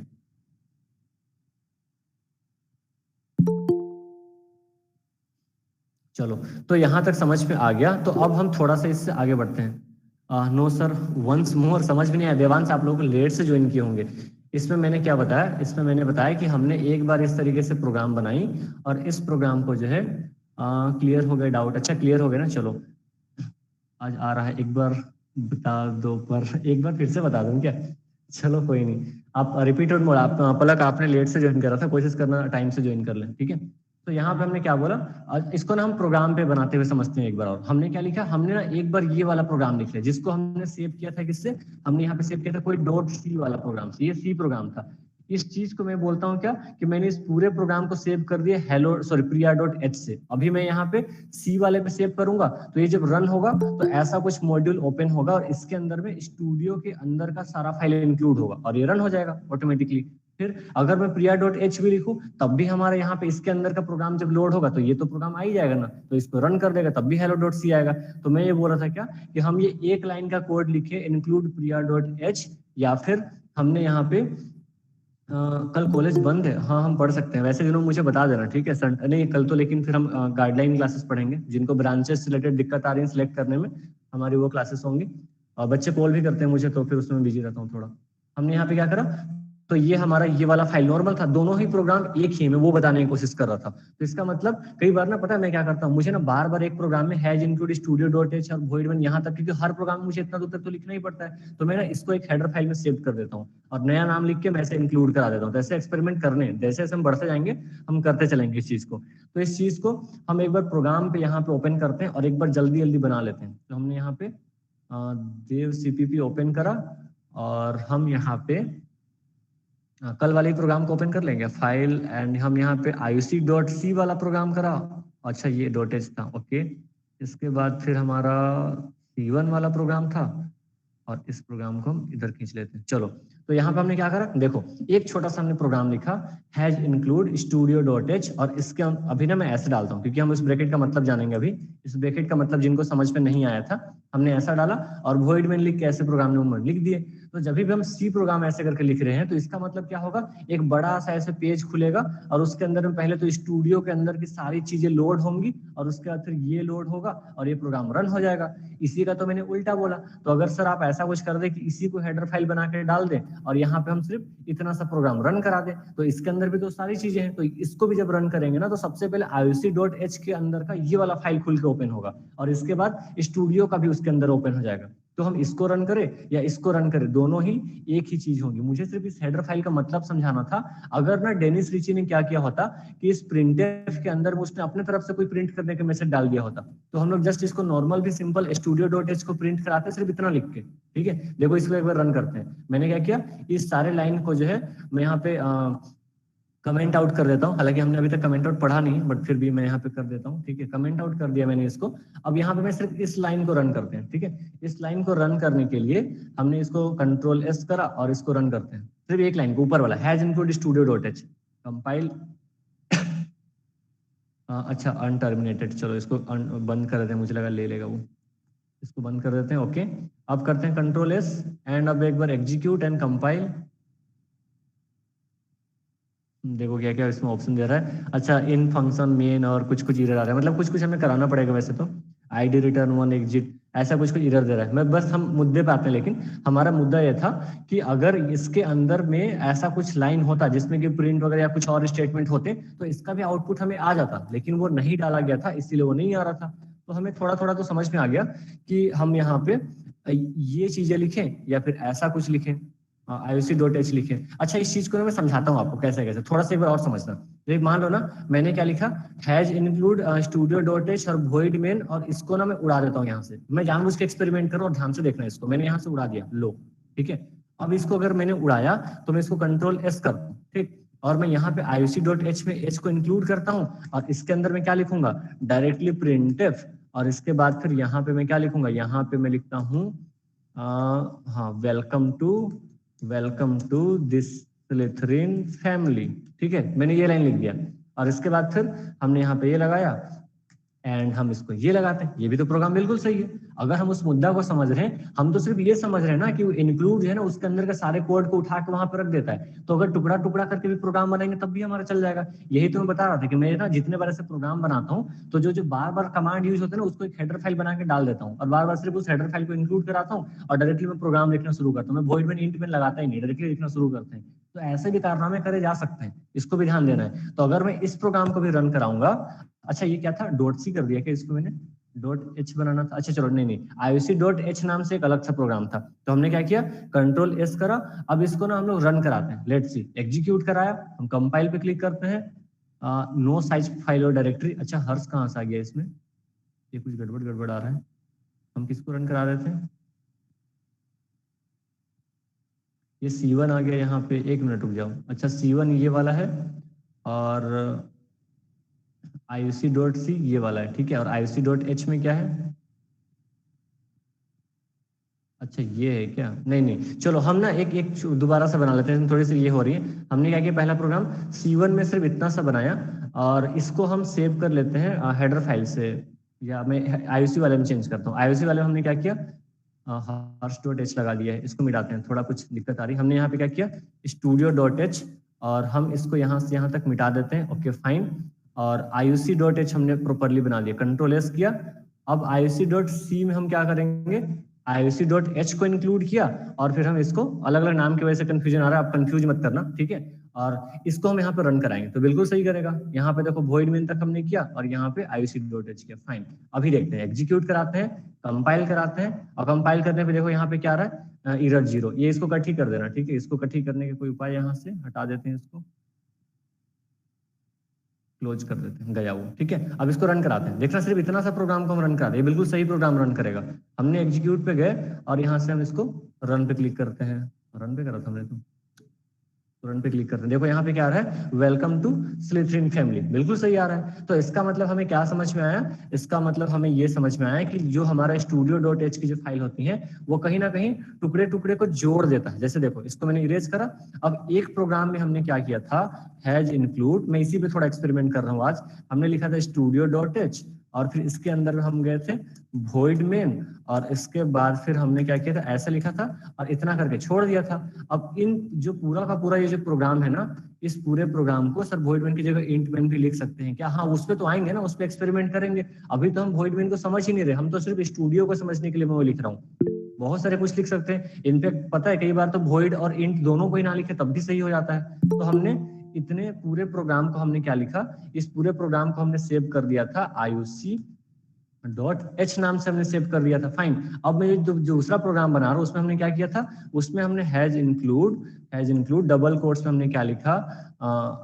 चलो, तो यहाँ तक समझ में आ गया। तो अब हम थोड़ा सा इससे आगे बढ़ते हैं। नो सर, वंस मोर समझ में नहीं आया। देवांश, आप लोगों को लेट से ज्वाइन किए होंगे। इसमें मैंने क्या बताया, इसमें मैंने बताया कि हमने एक बार इस तरीके से प्रोग्राम बनाई और इस प्रोग्राम को जो है क्लियर हो गया डाउट? अच्छा क्लियर हो गया ना। चलो आज आ रहा है, एक बार बता दो, पर एक बार फिर से बता दूं क्या? चलो कोई नहीं, आप रिपीटेड मोड, आप पलक आपने लेट से ज्वाइन करा था, कोशिश करना टाइम से ज्वाइन कर लें, ठीक है। तो यहाँ पे हमने क्या बोला, इसको ना हम प्रोग्राम पे बनाते हुए समझते हैं एक बार। और हमने क्या लिखा, हमने ना एक बार ये वाला प्रोग्राम लिख लिया जिसको हमने सेव किया था किससे, हमने यहाँ पे सेव किया था कोई डॉट सी वाला प्रोग्राम से, ये सी प्रोग्राम था। इस चीज को मैं बोलता हूँ क्या, कि मैंने इस पूरे प्रोग्राम को सेव कर दिया हेलो सॉरी प्रिया डॉट एच से। अभी मैं यहाँ पे सी वाले पे सेव करूंगा तो ये जब रन होगा तो ऐसा कुछ मॉड्यूल ओपन होगा और इसके अंदर में स्टूडियो के अंदर का सारा फाइल इंक्लूड होगा और ये रन हो जाएगा ऑटोमेटिकली। फिर अगर मैं प्रिया डॉट एच भी लिखूं तब भी हमारे यहाँ पे इसके अंदर का प्रोग्राम जब लोड होगा तो ये तो प्रोग्राम आ ही जाएगा ना, तो इसको रन कर देगा तब भी हेलो डॉट सी आएगा। तो मैं ये बोल रहा था क्या, कि हम ये एक लाइन का कोड लिखे इंक्लूड प्रिया डॉट एच, या फिर हमने यहाँ पे कल कॉलेज बंद है, हाँ हम पढ़ सकते हैं। वैसे दिनों मुझे बता देना, ठीक है सर? नहीं कल तो, लेकिन फिर हम गाइडलाइन क्लासेस पढ़ेंगे, जिनको ब्रांचेस से रिलेटेड दिक्कत आ रही है सिलेक्ट करने में, हमारी वो क्लासेस होंगी। और बच्चे कॉल भी करते हैं मुझे तो फिर उसमें बिजी रहता हूँ थोड़ा। हमने यहाँ पे क्या करा, तो ये हमारा ये वाला फाइल नॉर्मल था, दोनों ही प्रोग्राम एक ही, मैं वो बताने की कोशिश कर रहा था। तो इसका मतलब कई बार ना, पता है मैं क्या करता हूँ, मुझे ना बार बार एक प्रोग्राम में has include studio dot H और void main यहाँ तक, क्योंकि हर प्रोग्राम में मुझे इतना दूर तक तो लिखना ही पड़ता है, तो मैं ना इसको एक हेडर फाइल में सेव कर देता हूँ और नया नाम लिख के मैं इसे इंक्लूड करा देता हूँ। तो ऐसे एक्सपेरिमेंट करने, जैसे जैसे हम बढ़ते जाएंगे हम करते चलेंगे इस चीज को। तो इस चीज को हम एक बार प्रोग्राम पे यहाँ पे ओपन करते हैं और एक बार जल्दी जल्दी बना लेते हैं। तो हमने यहाँ पे देव सीपीपी ओपन करा और हम यहाँ पे कल वाले प्रोग्राम को ओपन कर लेंगे फाइल, एंड हम यहाँ पे IUC.C वाला प्रोग्राम करा। अच्छा ये डॉट एच था, ओके। इसके बाद फिर हमारा C1 वाला प्रोग्राम था और इस प्रोग्राम को हम इधर खींच लेते हैं। चलो, तो यहाँ पे हमने क्या करा, देखो एक छोटा सा हमने प्रोग्राम लिखा has include studio dot H, और इसके अभी ना मैं ऐसे डालता हूँ क्योंकि हम इस ब्रैकेट का मतलब जानेंगे अभी। इस ब्रैकेट का मतलब जिनको समझ में नहीं आया था, हमने ऐसा डाला और void main लिख के ऐसे प्रोग्राम नंबर लिख दिए। तो जब भी हम सी प्रोग्राम ऐसे करके लिख रहे हैं तो इसका मतलब क्या होगा, एक बड़ा सा ऐसे पेज खुलेगा और उसके अंदर में पहले तो स्टूडियो के अंदर की सारी चीजें लोड होंगी और उसके बाद फिर ये लोड होगा और ये प्रोग्राम रन हो जाएगा। इसी का तो मैंने उल्टा बोला। तो अगर सर आप ऐसा कुछ कर दे कि इसी को हेडर फाइल बना के डाल दें और यहाँ पे हम सिर्फ इतना सा प्रोग्राम रन करा दें, तो इसके अंदर भी तो सारी चीजें हैं। तो इसको भी जब रन करेंगे ना तो सबसे पहले IUC.H के अंदर का ये वाला फाइल खुल के ओपन होगा और इसके बाद स्टूडियो का भी उसके अंदर ओपन हो जाएगा। तो हम इसको रन करें या इसको रन करें, दोनों ही एक ही चीज होंगी। मुझे सिर्फ इस हेडर फाइल का मतलब समझाना था। अगर ना डेनिस रिची ने क्या किया होता कि इस प्रिंटफ के अंदर उसने अपने तरफ से कोई प्रिंट करने का मैसेज डाल दिया होता, तो हम लोग जस्ट इसको नॉर्मल भी सिंपल स्टूडियो.h को प्रिंट कराते सिर्फ इतना लिख के, ठीक है। देखो इसको एक बार रन करते हैं। मैंने क्या किया, इस सारे लाइन को जो है मैं यहाँ पे कमेंट आउट कर देता हूँ। हालांकि हमने अभी तक कमेंट आउट पढ़ा नहीं, बट फिर भी मैं यहाँ पे कर देता हूँ, ठीक है। कमेंट आउट कर दिया मैंने इसको। अब यहाँ पे मैं सिर्फ इस लाइन को रन करते हैं, ठीक है। इस लाइन को रन करने के लिए हमने इसको Ctrl+S करा और इसको रन करते हैं। सिर्फ एक लाइन को, ऊपर वाला हैज इंक्लूड स्टूडियो.h कंपाइल। अच्छा अनटर्मिनेटेड, चलो इसको बंद कर देते हैं, मुझे लगा ले लेगा वो। इसको बंद कर देते हैं, ओके। अब करते हैं Ctrl+S एंड अब एक बार एग्जीक्यूट एंड कंपाइल। देखो क्या क्या इसमें ऑप्शन दे रहा है। अच्छा इन फंक्शन मेन और कुछ कुछ एरर आ रहा है, मतलब कुछ कुछ हमें कराना पड़ेगा वैसे तो। ID रिटर्न 1 एग्जिट ऐसा कुछ कुछ एरर दे रहा है। मैं बस हम मुद्दे पे आते हैं, लेकिन हमारा मुद्दा यह था कि अगर इसके अंदर में ऐसा कुछ लाइन होता जिसमें कि प्रिंट वगैरह या कुछ और स्टेटमेंट होते तो इसका भी आउटपुट हमें आ जाता, लेकिन वो नहीं डाला गया था इसीलिए वो नहीं आ रहा था। तो हमें थोड़ा थोड़ा तो समझ में आ गया कि हम यहाँ पे ये चीजें लिखें या फिर ऐसा कुछ लिखें, IUC.H लिखे। अच्छा इस चीज को ना मैं समझाता हूँ आपको कैसे कैसे, थोड़ा सा एक बार और समझना। तो मान लो ना मैंने क्या लिखा, हैज इंक्लूड स्टूडियो.h और void main, और इसको ना मैं उड़ा देता हूँ यहाँ से। मैं जानबूझ के एक्सपेरिमेंट करूँ और ध्यान से देखना, इसको मैंने यहाँ से उड़ा दिया, लो ठीक है। अब इसको अगर मैंने उड़ाया तो मैं इसको Ctrl+S करता हूँ, ठीक। और मैं यहाँ पे IUC.H में H को इंक्लूड करता हूँ और इसके अंदर मैं क्या लिखूंगा, डायरेक्टली प्रिंटफ। और इसके बाद फिर यहाँ पे मैं क्या लिखूंगा, यहाँ पे मैं लिखता हूँ हाँ welcome to this Slytherin family, ठीक है। मैंने ये लाइन लिख दिया और इसके बाद फिर हमने यहाँ पे ये लगाया एंड हम इसको ये लगाते हैं, ये भी तो प्रोग्राम बिल्कुल सही है। अगर हम उस मुद्दा को समझ रहे हैं, हम तो सिर्फ ये समझ रहे हैं ना कि इंक्लूड जो है ना उसके अंदर के सारे कोड को उठा के वहां पर रख देता है, तो अगर टुकड़ा टुकड़ा करके भी प्रोग्राम बनाएंगे तब भी हमारा चल जाएगा। यही तो मैं बता रहा था कि मैं ना जितने बार ऐसे प्रोग्राम बनाता हूँ तो जो बार बार कमांड यूज होते हैं ना उसको एक हेडर फाइल बना के डाल देता हूँ और बार बार सिर्फ उस हेडर फाइल को इंक्लूड कराता हूँ और डायरेक्टली मैं प्रोग्राम लिखना शुरू करता हूँ। मैं वॉइड में इंट में लगाता ही नहीं, डायरेक्टली लिखना शुरू करते हैं। तो ऐसे भी कारनामे करे जा सकते हैं, इसको भी ध्यान देना है। तो अगर मैं इस प्रोग्राम को भी रन कराऊंगा, अच्छा ये क्या था, डॉट सी कर दिया क्या इसको मैंने, डॉट एच बनाना था, अच्छा चलो नहीं आईओसी डॉट एच नाम से एक अलग सा प्रोग्राम था। तो हमने क्या किया, कंट्रोल एस करा, अब इसको ना हम लोग रन कराते हैं। लेट्स सी, एग्जीक्यूट कराया, हम कंपाइल पे क्लिक करते हैं, नो साइज फाइल और डायरेक्टरी। अच्छा हर्ष कहाँ से आ गया इसमें, ये कुछ गड़बड़ गड़बड़ आ रहा है। हम किसको रन करा रहे थे, ये C1 आ गया यहाँ पे, एक मिनट रुक जाओ। अच्छा C1 ये वाला है और IOC.C ये वाला है, ठीक है। और IOC.H में क्या है, अच्छा ये है क्या, नहीं चलो हम ना एक एक दोबारा से बना लेते हैं, थोड़ी सी ये हो रही है। हमने क्या किया, पहला प्रोग्राम C1 में सिर्फ इतना सा बनाया और इसको हम सेव कर लेते हैं हेडर फाइल से, या मैं IOC वाले में चेंज करता हूँ। IOC वाले में हमने क्या किया, हर्ष.h लगा दिया है, इसको मिटाते हैं, थोड़ा कुछ दिक्कत आ रही है। हमने यहाँ पे क्या किया, studio.h, और हम इसको यहाँ से यहाँ तक मिटा देते हैं, ओके फाइन। और IOC.h हमने प्रॉपरली बना दिया, कंट्रोल एस किया। अब IOC.c में हम क्या करेंगे, IOC.h को इंक्लूड किया और फिर हम इसको, अलग अलग नाम की वजह से कंफ्यूजन आ रहा है, आप कंफ्यूज मत करना, ठीक है। और इसको हम यहाँ पे रन कराएंगे तो बिल्कुल सही करेगा। यहाँ पे देखो void main तक हमने किया और यहाँ पे IOC.h किया, फाइन। अभी देखते हैं, एग्जीक्यूट कराते हैं, कंपाइल कराते हैं, और कंपाइल करने पे देखो यहाँ पे क्या आ रहा है, एरर 0। ये इसको कट ही कर देना, ठीक है। इसको कट ही करने का कोई उपाय, यहाँ से हटा देते हैं, इसको क्लोज कर देते हैं, गया वो, ठीक है। अब इसको रन कराते हैं, देखना सिर्फ इतना सा प्रोग्राम को हम रन कराते हैं, बिल्कुल सही प्रोग्राम रन करेगा। हमने एग्जीक्यूट पे गए और यहाँ से हम इसको रन पे क्लिक करते हैं, रन पे करा था हमने, तो रन पे क्लिक करते हैं। देखो यहाँ पे क्या आ रहा है, वेलकम टू स्लिथरिन फैमिली, बिल्कुल सही आ रहा है। तो इसका मतलब हमें क्या समझ में आया, इसका मतलब हमें ये समझ में आया कि जो हमारा studio.h की जो फाइल होती है वो कहीं ना कहीं टुकड़े टुकड़े को जोड़ देता है। जैसे देखो, इसको मैंने इरेज करा, अब एक प्रोग्राम में हमने क्या किया था, हैज इंक्लूड, मैं इसी पे थोड़ा एक्सपेरिमेंट कर रहा हूँ आज। हमने लिखा था studio.h और फिर इसके अंदर हम गए थे void main, और इसके बाद फिर हमने क्या किया था, ऐसा लिखा था और इतना करके छोड़ दिया था। अब इन जो पूरा का पूरा ये जो प्रोग्राम है ना, इस पूरे प्रोग्राम को सर void main की जगह int main भी लिख सकते हैं क्या, हाँ उस पे तो आएंगे ना, उस पे एक्सपेरिमेंट करेंगे। अभी तो हम void main को समझ ही नहीं रहे, हम तो सिर्फ स्टूडियो को समझने के लिए मैं वो लिख रहा हूँ। बहुत सारे कुछ लिख सकते हैं, इनफैक्ट पता है कई बार तो void और int दोनों को ही ना लिखे तब भी सही हो जाता है। तो हमने इतने पूरे प्रोग्राम को हमने क्या लिखा, इस पूरे प्रोग्राम को हमने सेव कर दिया था IOC.h नाम से हमने सेव कर दिया था, फाइन। अब मैं जो दूसरा प्रोग्राम बना रहा हूँ उसमें हमने क्या किया था, उसमें हमने हैज इंक्लूड डबल कोट्स में हमने क्या लिखा,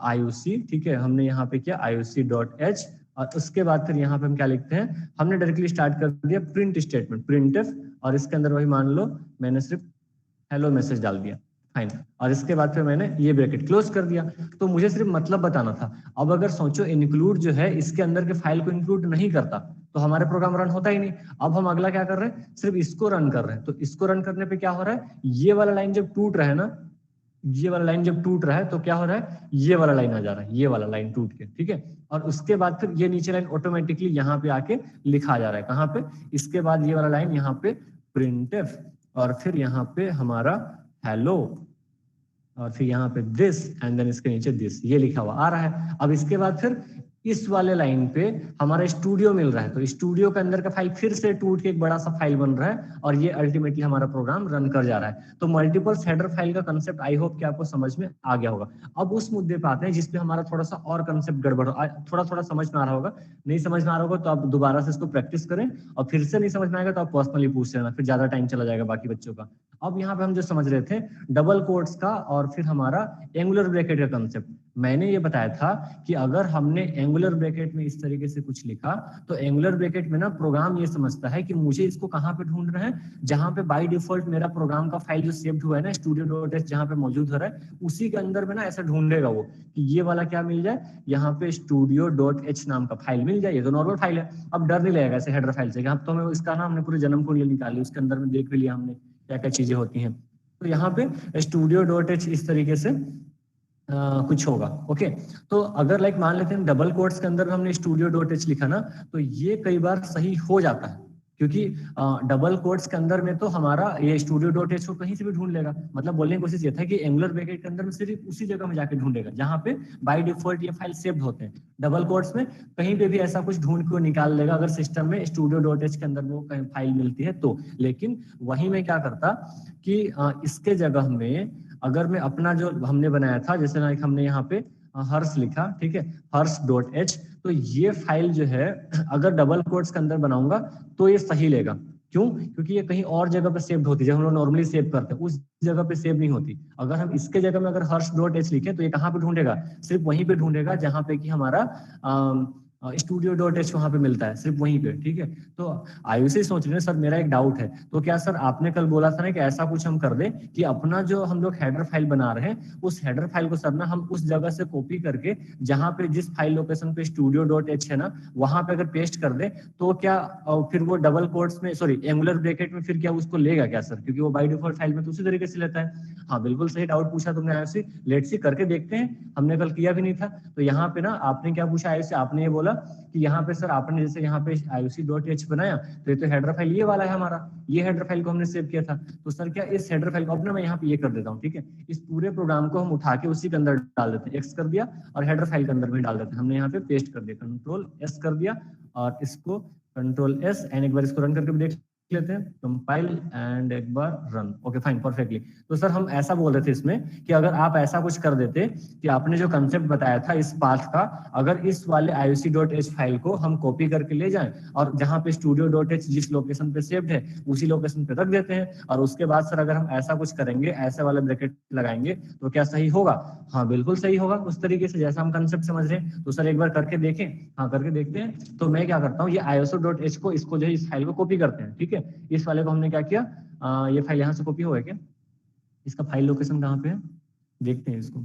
IOC, ठीक है। हमने यहाँ पे किया IOC.h और उसके बाद फिर यहाँ पे हम क्या लिखते हैं, हमने डायरेक्टली स्टार्ट कर दिया प्रिंट स्टेटमेंट, printf, और इसके अंदर वही मान लो मैंने सिर्फ हेलो मैसेज डाल दिया, फाइन। और इसके बाद फिर मैंने ये ब्रैकेट क्लोज कर दिया। तो मुझे सिर्फ मतलब बताना था। अब अगर सोचो इंक्लूड जो है इसके अंदर के फाइल को इंक्लूड नहीं करता तो हमारे प्रोग्राम रन होता ही नहीं। अब हम अगला क्या कर रहे हैं, सिर्फ इसको रन कर रहे हैं। तो इसको रन करने पे क्या हो रहा है, ये वाला लाइन जब टूट रहा है ना, ये वाला लाइन जब टूट रहा है तो क्या हो रहा है, ये वाला लाइन आ जा रहा है, ये वाला लाइन टूट के, ठीक है। और उसके बाद फिर ये नीचे लाइन ऑटोमेटिकली यहाँ पे आके लिखा जा रहा है, कहाँ पे, इसके बाद ये वाला लाइन यहाँ पे printf, और फिर यहाँ पे हमारा हेलो, और फिर यहाँ पे दिस, एंड देन इसके नीचे दिस, ये लिखा हुआ आ रहा है। अब इसके बाद फिर इस वाले लाइन पे हमारा स्टूडियो मिल रहा है, तो स्टूडियो के अंदर का फाइल फिर से टूट के एक बड़ा सा फाइल बन रहा है और ये अल्टीमेटली हमारा प्रोग्राम रन कर जा रहा है। तो मल्टीपल हेडर फाइल का कंसेप्ट आई होप कि आपको समझ में आ गया होगा। अब उस मुद्दे पे आते हैं जिसपे हमारा थोड़ा सा और कंसेप्ट गड़बड़ हो, थोड़ा थोड़ा समझ में आ रहा होगा, नहीं समझ में आ रहा होगा तो आप दोबारा से इसको प्रैक्टिस करें, और फिर से नहीं समझ में आएगा तो आप पर्सनली पूछ लेना, फिर ज्यादा टाइम चला जाएगा बाकी बच्चों का। अब यहाँ पे हम जो समझ रहे थे डबल कोट्स का और फिर हमारा एंगुलर ब्रैकेट का कंसेप्ट, मैंने ये बताया था कि अगर हमने एंगुलर ब्रैकेट में इस तरीके से कुछ लिखा तो एंगुलर ब्रैकेट में ना प्रोग्राम ये समझता है कि मुझे इसको कहाँ पे ढूंढना है, जहां पे बाय डिफॉल्ट मेरा प्रोग्राम का फाइल जो सेव्ड हुआ है ना studio.h जहां पे मौजूद हो रहा है उसी के अंदर में ना ऐसा ढूंढेगा वो कि ये वाला क्या मिल जाए, यहाँ पे studio.h नाम का फाइल मिल जाए। ये तो नॉर्मल फाइल है, अब डर नहीं लगेगा ऐसे हेडर फाइल से। तो हमें इसका ना हमने पूरे जन्म कुंडली निकाली, उसके अंदर में देख भी लिया हमने क्या क्या चीजें होती हैं। तो यहाँ पे studio.h इस तरीके से कुछ होगा। ओके, तो अगर लाइक मान लेते हैं डबल कोट्स के अंदर हमने स्टूडियो डॉट एच लिखा ना, तो ये कई बार सही हो जाता है, क्योंकि डबल कोट्स के अंदर में तो हमारा ये स्टूडियो डॉट एच को कहीं से भी ढूंढ लेगा। मतलब बोलने की कोशिश ये था कि एंगुलर ब्रैकेट के अंदर में सिर्फ उसी जगह में जाके ढूंढेगा जहां पे बाय डिफॉल्ट ये फाइल सेव्ड होते हैं। डबल कोट्स में कहीं पे भी ऐसा कुछ ढूंढ के वो निकाल लेगा अगर सिस्टम में स्टूडियो डॉट एच के अंदर वो कहीं फाइल मिलती है तो। लेकिन वही मैं क्या करता कि इसके जगह में अगर मैं अपना जो हमने बनाया था, जैसे लाइक हमने यहाँ पे हर्ष लिखा, ठीक है, हर्ष डॉट एच, तो ये फाइल जो है अगर डबल कोट्स के अंदर बनाऊंगा तो ये सही लेगा। क्यों? क्योंकि ये कहीं और जगह पे सेव होती है, जब हम लोग नॉर्मली सेव करते हैं उस जगह पे सेव नहीं होती। अगर हम इसके जगह में अगर हर्ष डॉट एच लिखे तो ये कहाँ पे ढूंढेगा? सिर्फ वहीं पे ढूंढेगा जहां पे कि हमारा स्टूडियो डॉट एच वहां पे मिलता है, सिर्फ वहीं पे। ठीक है, तो आयुषी सोच रहे हैं सर मेरा एक डाउट है, तो क्या सर आपने कल बोला था ना कि ऐसा कुछ हम कर दे कि अपना जो हम लोग हेडर फाइल बना रहे हैं उस हेडर फाइल को सर ना हम उस जगह से कॉपी करके जहां पे जिस फाइल लोकेशन पे स्टूडियो डॉट एच है ना वहां पे अगर पेस्ट कर दे तो क्या फिर वो डबल कोट्स में सॉरी एंगुलर ब्रैकेट में फिर क्या उसको लेगा क्या सर? क्योंकि वो बाय डिफॉल्ट फाइल में तो उसी तरीके से लेता है। हाँ बिल्कुल सही डाउट पूछा तुमने आयुषी, लेट्स सी करके देखते हैं, हमने कल किया भी नहीं था। तो यहाँ पे ना आपने क्या पूछा आयुषी, आपने ये बोला कि यहाँ पे सर आपने जैसे यहाँ पे आयुषी डॉट एच बनाया तो ये तो हेडर फाइल ये वाला है हमारा, ये हेडर फाइल को हमने सेव किया था। तो सर क्या इस हेडर फाइल को अपना मैं यहाँ पे ये कर देता हूँ, ठीक है, इस पूरे प्रोग्राम को हम उठा के उसी के अंदर डाल देते हैं, एक्स कर दिया और हेडर फाइल के अंदर भी डाल देते हैं। हमने यहाँ पे पेस्ट कर दिया, कंट्रोल एस कर दिया और इसको कंट्रोल एस एंड एक बार इसको रन करके भी देख लेते हैं, कंपाइल एंड एक बार रन। Okay fine perfectly. तो सर हम ऐसा बोल रहे थे इसमें कि अगर आप ऐसा कुछ कर देते कि आपने जो कंसेप्ट बताया था इस पाथ का, अगर इस वाले iuc.h फाइल को हम कॉपी करके ले जाएं और जहां पे studio.h जिस लोकेशन पे सेव्ड है उसी लोकेशन पे रख देते हैं, और उसके बाद सर अगर हम ऐसा कुछ करेंगे, ऐसे वाले ब्रैकेट लगाएंगे, तो क्या सही होगा? हाँ बिल्कुल सही होगा, उस तरीके से जैसा हम कंसेप्ट समझ रहे हैं। तो सर एक बार करके देखें। हाँ करके देखते हैं। तो मैं क्या करता हूँ, ये iso.h को इसको जो है इस फाइल को कॉपी करते हैं, ठीक है। इस वाले को हमने क्या किया, ये फाइल यहाँ से कॉपी हो गया क्या? इसका फाइल लोकेशन कहाँ पे है देखते हैं इसको।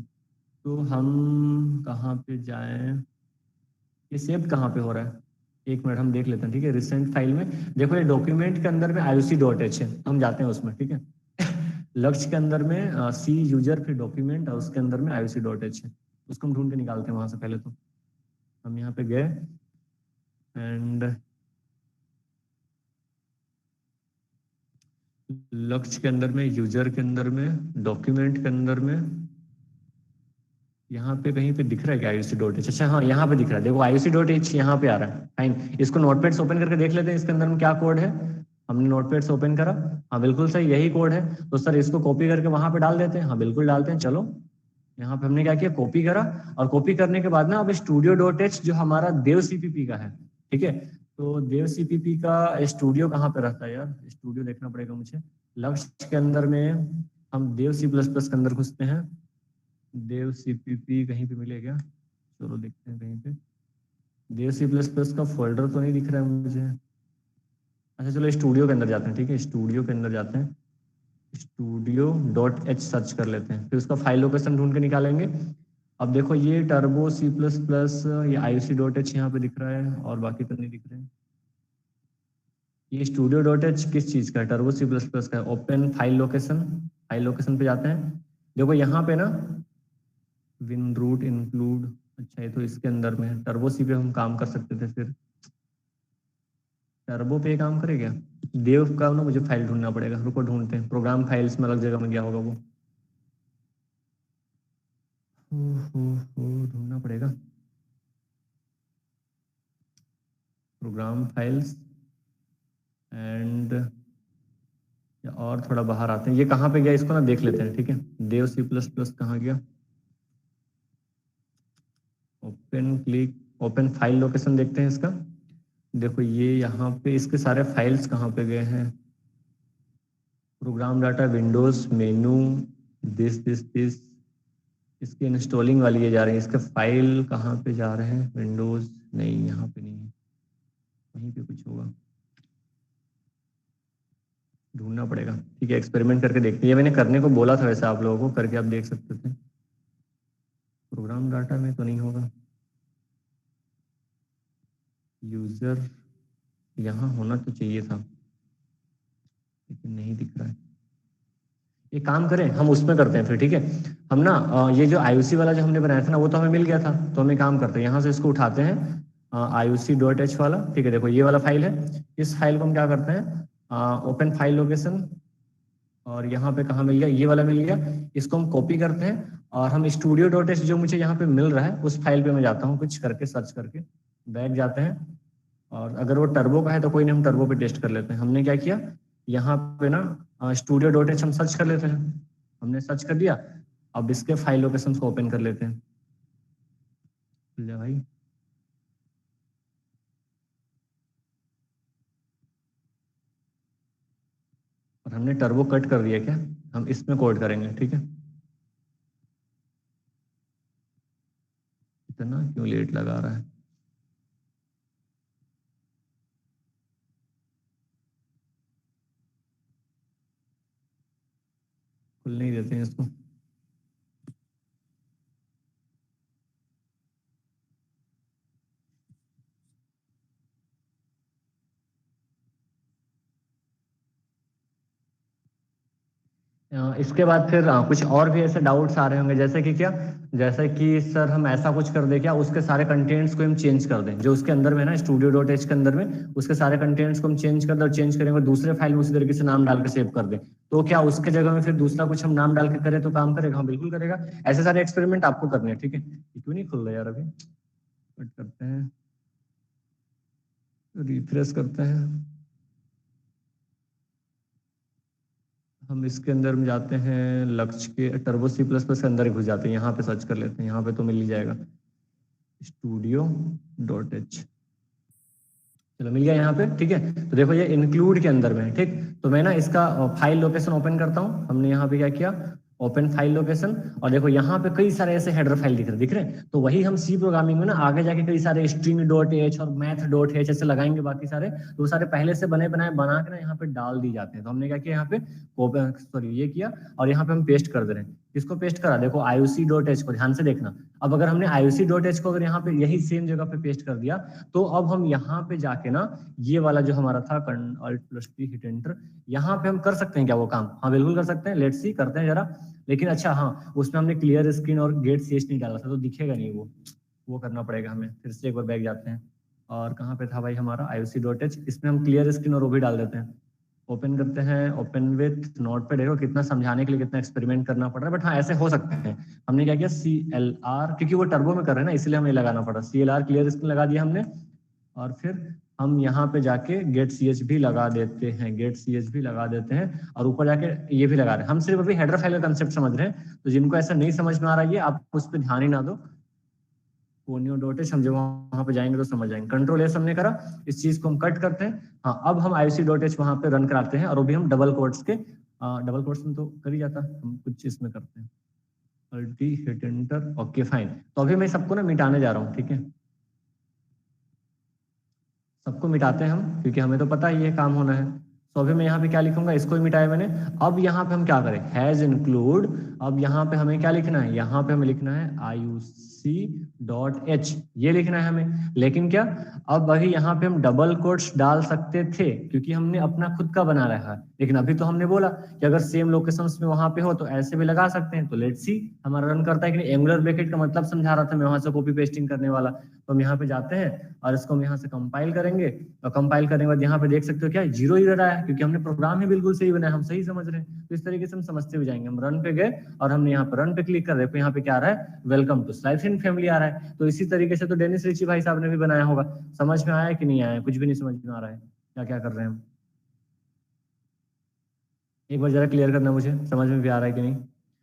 तो हम कहाँ पे जाएं, ये सेव कहाँ पे हो रहा है, एक मिनट हम देख लेते हैं, ठीक है। रिसेंट फाइल में देखो ये डॉक्यूमेंट के अंदर में iuc.h है, हम जाते हैं उसमें, ठीक है। लक्ष्य के अंदर में सी यूजर फिर डॉक्यूमेंट और उसके अंदर में iuc.h है, उसको हम ढूंढ के निकालते हैं वहां से। पहले तो हम यहाँ पे गए एंड लक्ष्य के अंदर में, यूजर के अंदर में, डॉक्यूमेंट के अंदर में, यहाँ पे कहीं पे दिख रहा है क्या iuc.h? अच्छा हाँ यहाँ पे दिख रहा है, देखो iuc.h यहाँ पे आ रहा है। फाइन, इसको नोटपैड ओपन करके देख लेते हैं इसके अंदर में क्या कोड है। हमने नोटपैड ओपन करा, हाँ बिल्कुल सही यही कोड है। तो सर इसको कॉपी करके वहां पे डाल देते हैं, हाँ बिल्कुल डालते हैं। चलो यहाँ पे हमने क्या किया, कॉपी करा, और कॉपी करने के बाद ना अब studio.h जो हमारा देव सीपीपी का है, ठीक है। तो देव सीपीपी का स्टूडियो कहाँ पे रहता है यार, स्टूडियो देखना पड़ेगा मुझे। लक्ष्य के अंदर में हम देव C++ के अंदर घुसते हैं, देव सीपीपी कहीं पे मिलेगा, चलो देखते हैं कहीं पे। देव C++ का फोल्डर तो नहीं दिख रहा है मुझे। अच्छा चलो स्टूडियो के अंदर जाते हैं, ठीक है, स्टूडियो के अंदर जाते हैं, studio.h सर्च कर लेते हैं, फिर उसका फाइल लोकेशन ढूंढ के निकालेंगे। अब देखो ये टर्बो C++, ये iuc.h यहाँ पे दिख रहा है और बाकी तो नहीं दिख रहे हैं। ये studio.h किस चीज का है? टर्बो C++ का है। Open file location, file location पे जाते हैं, देखो यहाँ पे ना विन रूट इंक्लूड, अच्छा ये तो इसके अंदर में टर्बो सी पे हम काम कर सकते थे, फिर टर्बो पे काम करेगा। देव का ना मुझे फाइल ढूंढना पड़ेगा, रुको ढूंढते हैं, प्रोग्राम फाइल्स में अलग जगह में गया होगा वो, ढूंढना पड़ेगा प्रोग्राम फाइल्स एंड, और थोड़ा बाहर आते हैं, ये कहाँ पे गया इसको ना देख लेते हैं, ठीक है। देव C++ कहाँ गया, open click, open file location देखते हैं इसका। देखो ये यहाँ पे इसके सारे फाइल्स कहाँ पे गए हैं, program data, Windows menu, this, इसकी इंस्टॉलिंग वाली ये जा रही है, इसके फाइल कहाँ पे जा रहे हैं, विंडोज नहीं यहाँ पे नहीं है, वहीं पे कुछ होगा, ढूंढना पड़ेगा, ठीक है। एक्सपेरिमेंट करके देखते हैं, ये मैंने करने को बोला था वैसे आप लोगों को, करके आप देख सकते थे। प्रोग्राम डाटा में तो नहीं होगा, यूजर यहाँ होना तो चाहिए था लेकिन नहीं दिख रहा है। ये काम करें, हम उसमें करते हैं फिर, ठीक है। हम ना ये जो IOC वाला जो हमने बनाया था ना, वो तो हमें मिल गया था, तो हम एक काम करते हैं, यहाँ से इसको उठाते हैं IOC.h वाला, ठीक है। देखो ये वाला फाइल है, इस फाइल को हम क्या करते हैं, ओपन फाइल लोकेशन, और यहाँ पे कहाँ मिल गया, ये वाला मिल गया, इसको हम कॉपी करते हैं और हम studio.h जो मुझे यहाँ पे मिल रहा है उस फाइल पे मैं जाता हूँ, कुछ करके सर्च करके बैक जाते हैं, और अगर वो टर्बो का है तो कोई नहीं, हम टर्बो पे टेस्ट कर लेते हैं। हमने क्या किया, यहाँ पे ना studio.h हम सर्च कर लेते हैं, हमने सर्च कर दिया, अब इसके फाइल लोकेशन को ओपन कर लेते हैं। ले भाई, और हमने टर्बो कट कर दिया क्या, हम इसमें कोड करेंगे, ठीक है। इतना क्यों लेट लगा रहा है, खुल नहीं देते हैं इसको। इसके बाद फिर कुछ और भी ऐसे डाउट्स आ रहे होंगे, जैसे कि क्या, जैसे कि सर हम ऐसा कुछ कर दें क्या, उसके सारे कंटेंट्स को हम चेंज कर दें, जो उसके अंदर में ना studio.h के अंदर में उसके सारे कंटेंट्स को हम चेंज कर दें, और चेंज करेंगे दूसरे फाइल में उसी तरीके से नाम डाल के सेव कर दें, तो क्या उसके जगह में फिर दूसरा कुछ हम नाम डाल के करें तो काम करेगा? हाँ बिल्कुल करेगा। ऐसे सारे एक्सपेरिमेंट आपको करने हैं, ठीक है। क्यों नहीं खुल रहा यार, अभी कट करते हैं, रिफ्रेश करते हैं, हम इसके अंदर में जाते हैं, लक्ष्य के टर्बो C++ के अंदर ही घुस जाते हैं, यहाँ पे सर्च कर लेते हैं, यहाँ पे तो मिल ही जाएगा studio.h, चलो मिल गया यहाँ पे, ठीक है। तो देखो ये इंक्लूड के अंदर में है, ठीक। तो मैं ना इसका फाइल लोकेशन ओपन करता हूँ, हमने यहाँ पे क्या किया, ओपन फाइल लोकेशन, और देखो यहाँ पे कई सारे ऐसे हेडर फाइल दिख रहे हैं, तो वही हम सी प्रोग्रामिंग में ना आगे जाके कई सारे string.h और math.h ऐसे लगाएंगे बाकी सारे, तो वो सारे पहले से बने बनाए बना के ना यहाँ पे डाल दी जाते हैं। तो हमने क्या किया, यहाँ पे सॉरी ये किया, और यहाँ पे हम पेस्ट कर दे रहे हैं। किसको पेस्ट करा, देखो IOC.h को, ध्यान से देखना। अब अगर हमने IOC.h को अगर यहाँ पे यही सेम जगह पे पेस्ट कर दिया, तो अब हम यहाँ पे जाके ना ये वाला जो हमारा था Alt+T हिट एंटर, यहाँ पे हम कर सकते हैं क्या वो काम? हाँ बिल्कुल कर सकते हैं, लेट्स सी करते हैं जरा। लेकिन अच्छा हाँ, उसमें हमने क्लियर स्क्रीन और गेट CH नहीं डाला था, तो दिखेगा नहीं वो करना पड़ेगा हमें। फिर से एक बार बैक जाते हैं, और कहाँ पे था भाई हमारा IOC.h, इसमें हम क्लियर स्क्रीन और वो भी डाल देते हैं। ओपन करते हैं, ओपन विथ नोट पे, देखो कितना समझाने के लिए कितना एक्सपेरिमेंट करना पड़ रहा है, बट हाँ ऐसे हो सकते हैं। हमने क्या किया, CLR, क्योंकि वो टर्बो में कर रहे हैं ना, इसलिए हमें लगाना पड़ा, CLR क्लियर स्क्रीन लगा दिया हमने, और फिर हम यहाँ पे जाके गेट CH भी लगा देते हैं, गेट CH भी लगा देते हैं, और ऊपर जाके ये भी लगा रहे हैं। हम सिर्फ अभी हेडर फाइल का कंसेप्ट समझ रहे हैं, तो जिनको ऐसा नहीं समझ में आ रहा है आप उस पर ध्यान ही ना दो। Ponyo.h हम जब वहां पे जाएंगे तो समझ जाएंगे। कंट्रोल एस हमने करा, इस चीज को हम कट करते हैं। हाँ अब हम IOC.h वहां पे रन कराते हैं, और वो भी हम डबल कोट्स के, डबल कोट्स में तो कर ही जाता, हम कुछ इसमें करते हैं, अल्टी हिट एंटर, ओके फाइन। तो अभी मैं सबको ना मिटाने जा रहा हूँ, ठीक है, सबको मिटाते हैं हम, क्योंकि हमें तो पता ही है काम होना है। तो अभी मैं यहाँ पे क्या लिखूंगा, इसको ही मिटाया मैंने। अब यहाँ पे हम क्या करें, हैज इंक्लूड, अब यहाँ पे हमें क्या लिखना है, यहाँ पे हमें लिखना है IOC.h, ये लिखना है हमें। लेकिन क्या, अब वही यहाँ पे हम डबल कोट्स डाल सकते थे, क्योंकि हमने अपना खुद का बना रखा है, लेकिन अभी तो हमने बोला कि अगर सेम लोकेशंस में वहां पे हो तो ऐसे भी लगा सकते हैं। तो लेट्स सी हमारा रन करता है कि एंगुलर ब्रैकेट का मतलब समझा रहा था मैं वहां से कॉपी पेस्टिंग करने वाला। तो हम यहाँ पे जाते हैं और इसको हम यहाँ से कंपाइल करेंगे, और कंपाइल करने के बाद यहाँ पे देख सकते हो क्या जीरो एरर आया, क्योंकि हमने प्रोग्राम ही बिल्कुल सही बनाया, हम सही समझ रहे हैं। तो इस तरीके से हम समझते हुए जाएंगे। हम रन पे गए और हमने यहाँ पे रन पे क्लिक कर रहे, यहाँ पे क्या आ रहा है, वेलकम टू स्लाइसिन फैमिली आ रहा है। तो इसी तरीके से तो डेनिस रिची भाई साहब ने भी बनाया होगा। समझ में आया कि नहीं आया? कुछ भी नहीं समझ में आ रहा है, क्या क्या कर रहे हैं हम? एक बार जरा क्लियर करना मुझे, समझ में भी आ रहा है कि नहीं?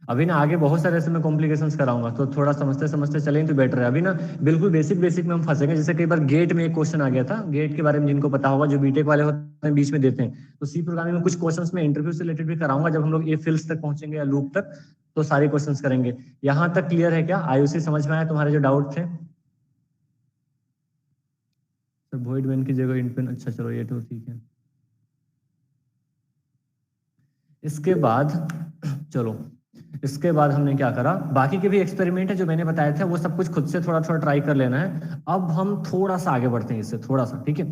अभी ना आगे बहुत सारे ऐसे मैं कॉम्प्लिकेशंस कराऊंगा, तो थोड़ा समझते समझते चलें तो बेटर है। अभी ना बिल्कुल बेसिक बेसिक में हम फंसेंगे। जैसे कई बार गेट में एक क्वेश्चन आ गया था, गेट के बारे में जिनको पता होगा, जो बीटेक वाले होते हैं बीच में देते हैं, तो सी प्रोग्रामिंग में कुछ क्वेश्चंस में इंटरव्यू से रिलेटेड भी कराऊंगा। जब हम लोग ये फिल्स तक पहुंचेंगे या लूप तक, तो सारे क्वेश्चंस करेंगे। यहाँ तक क्लियर है क्या? आयुषी समझ में आया तुम्हारे जो डाउट थे? वॉइड मेन की जगह इंट पेन, अच्छा चलो ये तो ठीक है। इसके बाद चलो, इसके बाद हमने क्या करा, बाकी के भी एक्सपेरिमेंट है जो मैंने बताया था, वो सब कुछ खुद से थोड़ा थोड़ा ट्राई कर लेना है। अब हम थोड़ा सा आगे बढ़ते हैं इससे, थोड़ा सा, ठीक है।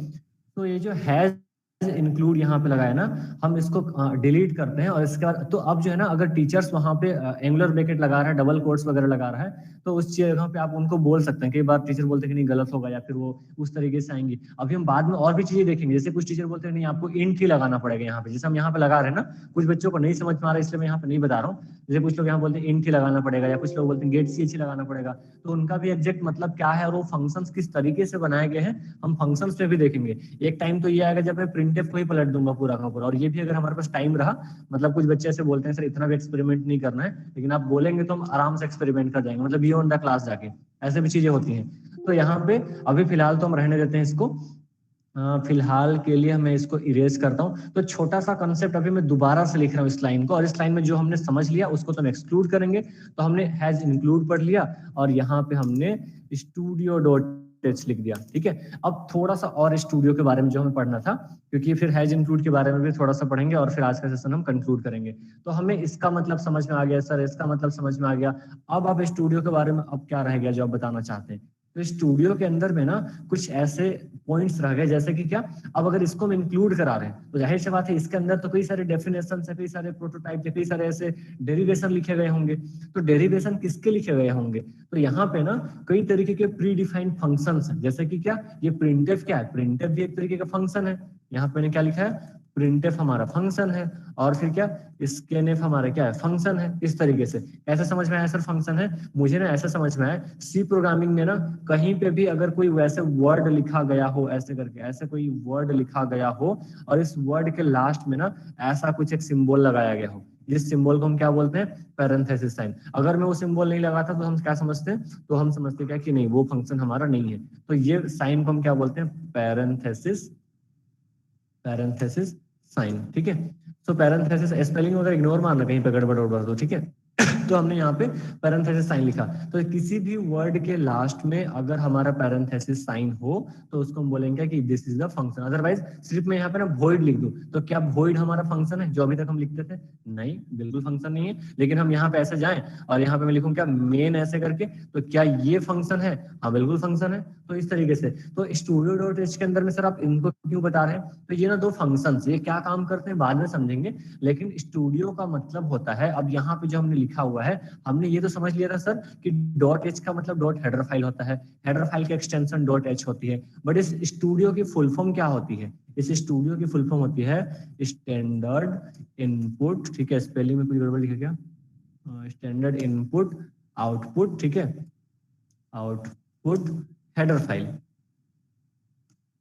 तो ये जो हैज इंक्लूड यहाँ पे लगाया ना, हम इसको डिलीट करते हैं और इसके बाद तो अब जो है ना, अगर टीचर्स वहाँ पे एंगुलर ब्रैकेट लगा रहा है, डबल कोट्स वगैरह लगा रहा है, तो उस जगह पे आप उनको बोल सकते हैं। कई बार टीचर बोलते हैं कि नहीं गलत होगा, या फिर वो उस तरीके से आएंगी। अभी हम बाद में और भी चीजें देखेंगे, जैसे कुछ टीचर बोलते हैं नहीं आपको इंट ही लगाना पड़ेगा यहाँ पे, जैसे हम यहाँ पे लगा रहे हैं ना, कुछ बच्चों को नहीं समझ में आ रहा है इसलिए मैं यहाँ पे नहीं बता रहा हूँ। जैसे कुछ लोग यहाँ बोलते हैं इंट ही लगाना पड़ेगा, या कुछ लोग बोलते हैं गेट ch ही लगाना पड़ेगा, तो उनका भी एग्जैक्ट मतलब क्या है और वो फंक्शंस किस तरीके से बनाए गए हैं हम फंक्शंस पे भी देखेंगे। एक टाइम तो ये आएगा जब मैं प्रिंटफ को ही पलट दूंगा पूरा का पूरा, और ये भी अगर हमारे पास टाइम रहा, मतलब कुछ बच्चे ऐसे बोलते हैं सर इतना भी एक्सपेरिमेंट नहीं करना है, लेकिन आप बोलेंगे तो हम आराम से एक्सपेरिमेंट कर जाएंगे, मतलब बियॉन्ड द क्लास जाके, ऐसे भी चीजें होती हैं। तो यहाँ पे अभी फिलहाल तो हम रहने देते हैं इसको, फिलहाल के लिए मैं इसको इरेज करता हूँ। तो छोटा सा कंसेप्ट अभी मैं दोबारा से लिख रहा हूँ इस लाइन को, और इस लाइन में जो हमने समझ लिया उसको तो हम एक्सक्लूड करेंगे। तो हमने हैज इंक्लूड पढ़ लिया, और यहाँ पे हमने स्टूडियो डॉट टेक्स्ट लिख दिया, ठीक है। अब थोड़ा सा और स्टूडियो के बारे में जो हमें पढ़ना था, क्योंकि फिर हैज इंक्लूड के बारे में भी थोड़ा सा पढ़ेंगे, और फिर आज का सेशन हम कंक्लूड करेंगे। तो हमें इसका मतलब समझ में आ गया सर, इसका मतलब समझ में आ गया। अब आप स्टूडियो के बारे में अब क्या रह गया जो आप बताना चाहते हैं? तो स्टूडियो के अंदर में ना कुछ ऐसे पॉइंट्स रह गए, जैसे कि क्या, अब अगर इसको हम इंक्लूड करा रहे हैं तो जाहिर सी बात है इसके अंदर तो कई सारे डेफिनेशन है, कई सारे प्रोटोटाइप है, कई सारे ऐसे डेरिवेशन लिखे गए होंगे। तो डेरिवेशन किसके लिखे गए होंगे? तो यहाँ पे ना कई तरीके के प्री डिफाइंड फंक्शंस हैं, जैसे कि क्या, ये प्रिंटफ क्या है, प्रिंटफ भी एक तरीके का फंक्शन है। यहाँ पे मैंने क्या लिखा है, प्रिंटफ हमारा फंक्शन है, और फिर क्या, स्कैनफ हमारा क्या है, फंक्शन है। इस तरीके से ऐसा समझ में आया सर फंक्शन है? मुझे ना ऐसा समझ में आया, सी प्रोग्रामिंग में ना कहीं पे भी अगर कोई वैसे वर्ड लिखा गया हो, ऐसे करके ऐसे कोई वर्ड लिखा गया हो, और इस वर्ड के लास्ट में ना ऐसा कुछ एक सिंबल लगाया गया हो, जिस सिंबल को हम क्या बोलते हैं, पैरेंथेसिस साइन। अगर मैं वो सिंबल नहीं लगाता तो हम क्या समझते हैं, तो हम समझते क्या कि नहीं वो फंक्शन हमारा नहीं है। तो ये साइन को हम क्या बोलते हैं, पैरेंथेसिस, पैरेंथेसिस साइन, ठीक है। तो पैरेंथेसिस स्पेलिंग वगैरह इग्नोर मारना कहीं पे गड़बड़ उड़बड़ तो, ठीक है। तो हमने यहाँ पे पैरेंथेसिस साइन लिखा। तो किसी भी वर्ड के लास्ट में अगर हमारा पैरेंथेसिस साइन हो तो उसको हम बोलेंगे कि this is the function. Otherwise सिर्फ मैं यहाँ पे ना वॉइड लिख दूं, तो क्या वॉइड हमारा फंक्शन है जो अभी तक हम लिखते थे? नहीं, बिल्कुल फंक्शन नहीं है। लेकिन हम यहाँ पे ऐसे जाएं और यहाँ पे मैं लिखूं क्या, मेन ऐसे करके, तो क्या ये फंक्शन है? हाँ बिल्कुल फंक्शन है। तो इस तरीके से, तो स्टूडियो डॉट एच के अंदर में सर आप इनको क्यों बता रहे हैं? तो ये ना दो फंक्शंस, ये क्या काम करते हैं बाद में समझेंगे, लेकिन स्टूडियो का मतलब होता है, अब यहाँ पे जो हमने लिखा हुआ है, हमने ये तो समझ लिया था सर कि डॉट एच का मतलब डॉट हेडर फाइल होता है, हेडर फाइल की एक्सटेंशन डॉट एच होती है। बट इस स्टूडियो की फुल फॉर्म क्या होती है? इस स्टूडियो की फुल फॉर्म होती है स्टैंडर्ड इनपुट, ठीक है, स्पेलिंग में कुछ गड़बड़ लिखा क्या, स्टैंडर्ड इनपुट आउटपुट, ठीक है, आउटपुट हेडर फाइल।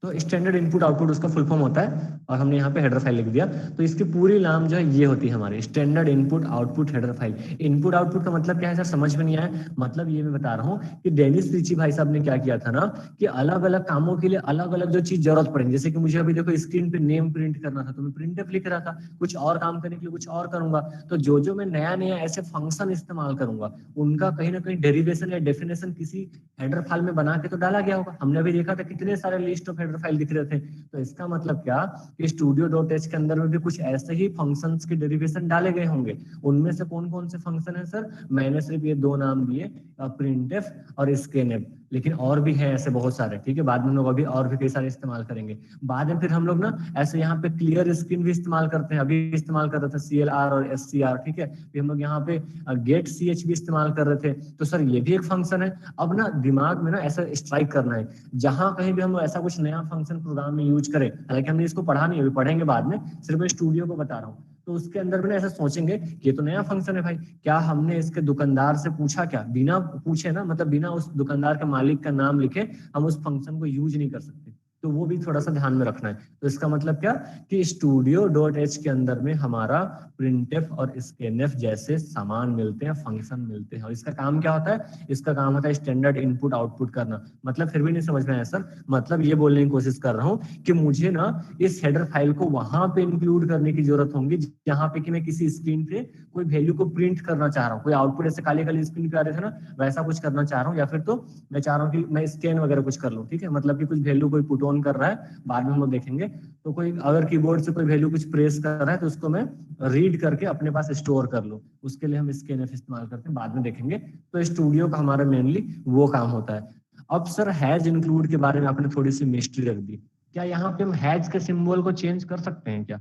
तो स्टैंडर्ड इनपुट आउटपुट उसका फुल फॉर्म होता है, और हमने यहाँ पे हेडर फाइल लिख दिया। तो इसकी पूरी नाम जो है ये होती है हमारी standard input output header file. Input output का मतलब क्या है सर, समझ में नहीं आया? मतलब ये मैं बता रहा हूँ कि डेनिस रिची भाई साहब ने क्या किया था ना, कि अलग अलग कामों के लिए अलग अलग जो चीज जरूरत पड़ेगी, जैसे कि मुझे अभी देखो स्क्रीन पे नेम प्रिंट करना था तो मैं प्रिंटफ लिख रहा था, कुछ और काम करने के लिए कुछ और करूंगा। तो जो जो मैं नया नया ऐसे फंक्शन इस्तेमाल करूंगा, उनका कहीं ना कहीं डेरिवेशन या डेफिनेशन किसी हेडर फाइल में बना के तो डाला गया होगा। हमने अभी देखा था कितने सारे लिस्ट ऑफ हेडर फाइल दिख रहे थे। तो इसका मतलब क्या, कि स्टूडियो डॉट एच के अंदर में भी कुछ ऐसे ही फंक्शंस के डेरिवेशन डाले गए होंगे। उनमें से कौन कौन से फंक्शन है सर? मैंने सिर्फ ये दो नाम दिए, प्रिंटफ और स्कैनफ, लेकिन और भी है ऐसे बहुत सारे, ठीक है। बाद में हम लोग अभी और भी कई सारे इस्तेमाल करेंगे। बाद में फिर हम लोग ना ऐसे यहाँ पे क्लियर स्क्रीन भी इस्तेमाल करते हैं, अभी इस्तेमाल कर रहे थे CLR और SCR, ठीक है। फिर हम लोग यहाँ पे गेट CH भी इस्तेमाल कर रहे थे। तो सर ये भी एक फंक्शन है। अब ना दिमाग में ना ऐसा स्ट्राइक करना है, जहां कहीं भी हम ऐसा कुछ नया फंक्शन प्रोग्राम में यूज करें, हालांकि हमने इसको पढ़ा नहीं, अभी पढ़ेंगे बाद में, सिर्फ मैं स्टूडियो को बता रहा हूँ। तो उसके अंदर में ऐसा सोचेंगे कि ये तो नया फंक्शन है भाई, क्या हमने इसके दुकानदार से पूछा क्या? बिना पूछे ना, मतलब बिना उस दुकानदार के मालिक का नाम लिखे हम उस फंक्शन को यूज नहीं कर सकते। तो वो भी थोड़ा सा ध्यान में रखना है। तो इसका मतलब क्या, कि स्टूडियो डॉट एच के अंदर में हमारा प्रिंटफ और स्कैनफ जैसे सामान मिलते हैं, फंक्शन मिलते हैं। और इसका काम क्या होता है? इसका काम होता है स्टैंडर्ड इनपुट आउटपुट करना। मतलब फिर भी नहीं समझ में आया सर? मतलब ये बोलने की कोशिश कर रहा हूँ कि मुझे ना इस हेडर फाइल को वहां पे इंक्लूड करने की जरूरत होगी जहां पे कि मैं किसी स्क्रीन पे कोई वैल्यू को प्रिंट करना चाह रहा हूँ, कोई आउटपुट ऐसे काले काले स्क्रीन पे आ रहे थे ना, वैसा कुछ करना चाह रहा हूँ। या फिर तो मैं चाह रहा हूँ कि मैं स्कैन वगैरह कुछ कर लूँ, ठीक है, मतलब कि कुछ वैल्यू कोई पुट ऑन कर रहा है, बाद में हम लोग देखेंगे। तो कोई अगर कीबोर्ड से कोई वैल्यू कुछ प्रेस कर रहा है तो उसको मैं रीड करके अपने पास स्टोर कर लूँ, उसके लिए हम स्कैनफ इस्तेमाल करते हैं, बाद में देखेंगे। तो स्टूडियो का हमारा मेनली वो काम होता है। अब सर हैज इंक्लूड के बारे में आपने थोड़ी सी मिस्ट्री रख दी। क्या यहाँ पे हम हैज के सिंबल को चेंज कर सकते हैं क्या?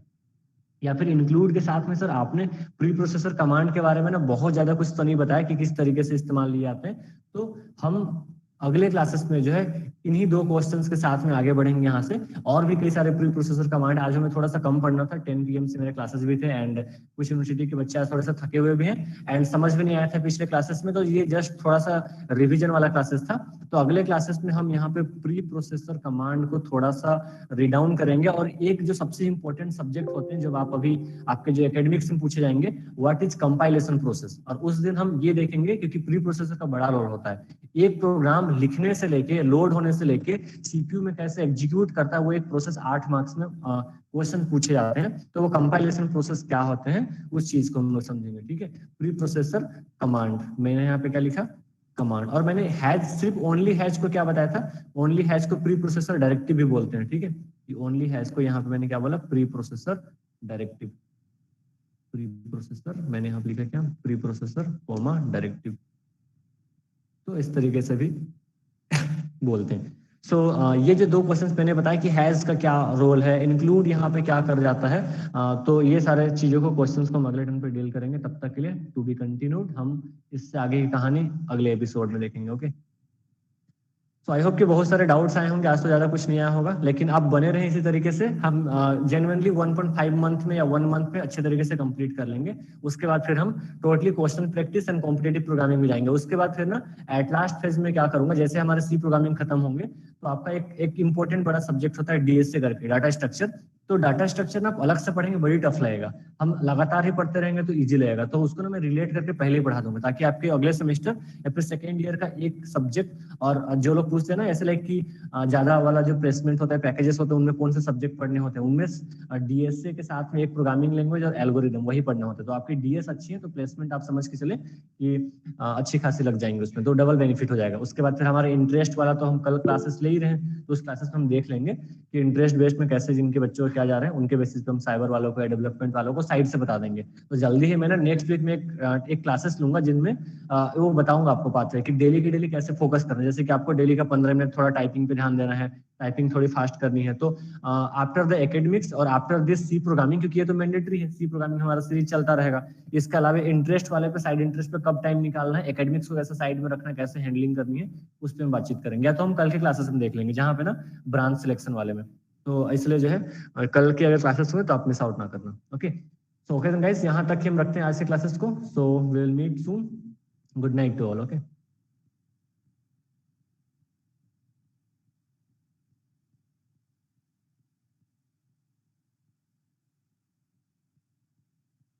या फिर इंक्लूड के साथ में सर आपने प्री प्रोसेसर कमांड के बारे में ना बहुत ज्यादा कुछ तो नहीं बताया कि किस तरीके से इस्तेमाल लिए जाते हैं। तो हम अगले क्लासेस में जो है इन्हीं 2 क्वेश्चंस के साथ में आगे बढ़ेंगे यहाँ से। और भी कई सारे प्री प्रोसेसर कमांड, आज हमें थोड़ा सा कम पढ़ना था, 10 PM से मेरे क्लासेस भी थे एंड कुछ यूनिवर्सिटी के बच्चे आज थोड़ा सा थके हुए भी हैं एंड समझ भी नहीं आया था पिछले क्लासेस में, तो ये जस्ट थोड़ा सा रिविजन वाला क्लासेस था। तो अगले क्लासेस में हम यहाँ पे प्री प्रोसेसर कमांड को थोड़ा सा रीडाउन करेंगे और एक जो सबसे इंपॉर्टेंट सब्जेक्ट होते हैं जब आप अभी आपके जो एकेडमिक्स में पूछे जाएंगे, व्हाट इज कंपाइलेशन प्रोसेस, और उस दिन हम ये देखेंगे क्योंकि प्री प्रोसेसर का बड़ा रोल होता है। एक प्रोग्राम लिखने से लेके लोड होने से लेके सीपीयू में कैसे एग्जीक्यूट करता है, वो एक प्रोसेस 8 मार्क्स में क्वेश्चन पूछे जाते हैं। तो वो कंपाइलेशन प्रोसेस क्या होते हैं उस चीज को हम लोग समझेंगे। ठीक है, प्री प्रोसेसर कमांड, मैंने यहाँ पे क्या लिखा, कमांड। और मैंने हैज, सिर्फ ओनली हैज को क्या बताया था, ओनली हैज को प्री प्रोसेसर डायरेक्टिव भी बोलते हैं। ठीक है, ओनली हैज को यहाँ पे मैंने क्या बोला, pre processor directive. Pre processor मैंने यहाँ पे लिखा क्या, प्री प्रोसेसर कोमा डायरेक्टिव। तो इस तरीके से भी बोलते हैं। सो ये जो 2 क्वेश्चंस मैंने बताया कि हैज का क्या रोल है, इंक्लूड यहाँ पे क्या कर जाता है, तो ये सारे चीजों को, क्वेश्चंस को हम अगले टर्म पे डील करेंगे। तब तक के लिए टू बी कंटिन्यूड, हम इससे आगे की कहानी अगले एपिसोड में देखेंगे। ओके, तो आई होप कि बहुत सारे डाउट्स आए होंगे, आज तो ज्यादा कुछ नहीं आया होगा, लेकिन आप बने रहें इसी तरीके से। हम जेन्युइनली 1.5 मंथ में या 1 मंथ में अच्छे तरीके से कंप्लीट कर लेंगे। उसके बाद फिर हम totally question practice and competitive programming में जाएंगे। उसके बाद फिर ना एट लास्ट फेज में क्या करूंगा, जैसे हमारे सी प्रोग्रामिंग खत्म होंगे तो आपका एक इंपॉर्टेंट बड़ा सब्जेक्ट होता है डीएसए करके, डाटा स्ट्रक्चर। तो डाटा स्ट्रक्चर ना आप अलग से पढ़ेंगे बड़ी टफ लगेगा, हम लगातार ही पढ़ते रहेंगे तो इजी लगेगा। तो उसको ना मैं रिलेट करके पहले ही पढ़ा दूंगा, ताकि आपके अगले सेमेस्टर या फिर सेकेंड ईयर का एक सब्जेक्ट, और जो लोग पूछते हैं ना ऐसे लाइक कि ज्यादा वाला जो प्लेसमेंट होता है, पैकेजेस होते हैं, उनमें कौन से सब्जेक्ट पढ़ने होते हैं, उनमें डीएसए के साथ में एक प्रोग्रामिंग लैंग्वेज और एल्गोरिदम वही पढ़ने होते हैं। तो आपकी डीएस अच्छी है तो प्लेसमेंट आप समझ के चले कि अच्छी खासी लग जाएंगे उसमें, तो डबल बेनिफिट हो जाएगा। उसके बाद फिर हमारे इंटरेस्ट वाला तो हम कल क्लासेस ले ही रहे हैं, तो उस क्लासेस में हम देख लेंगे कि इंटरेस्ट बेस्ड में कैसे जिनके बच्चों को क्या जा रहे हैं उनके बेसिस पे हम साइबर वालों को या डेवलपमेंट वालों को साइड से बता देंगे। तो जल्दी ही मैं ना नेक्स्ट वीक में एक क्लासेस लूंगा जिनमें वो बताऊंगा आपको पाथवे कि डेली की डेली कैसे फोकस करना है। जैसे कि आपको डेली का 15 मिनट थोड़ा टाइपिंग पे ध्यान देना है, टाइपिंग थोड़ी फास्ट करनी है। तो आफ्टर द एकेडमिक्स और आफ्टर दिस सी प्रोग्रामिंग, क्योंकि ये तो मैंडेटरी है, सी प्रोग्रामिंग हमारा सीरीज चलता रहेगा। इसके अलावा इंटरेस्ट वाले पे, साइड इंटरेस्ट पे कब टाइम निकालना है, एकेडमिक्स को कैसे साइड में रखना है, कैसे हैंडलिंग करनी है, उस पर हम बातचीत करेंगे। या तो हम कल के क्लासेस में देख लेंगे जहाँ पे ना ब्रांच सिलेक्शन वाले में। तो इसलिए जो है कल के अगर क्लासेस हुए तो आप मिस आउट ना करना। ओके, सो ओके गाइस, यहाँ तक ही हम रखते हैं आज से क्लासेस को। So we will meet soon, good night to all. Okay.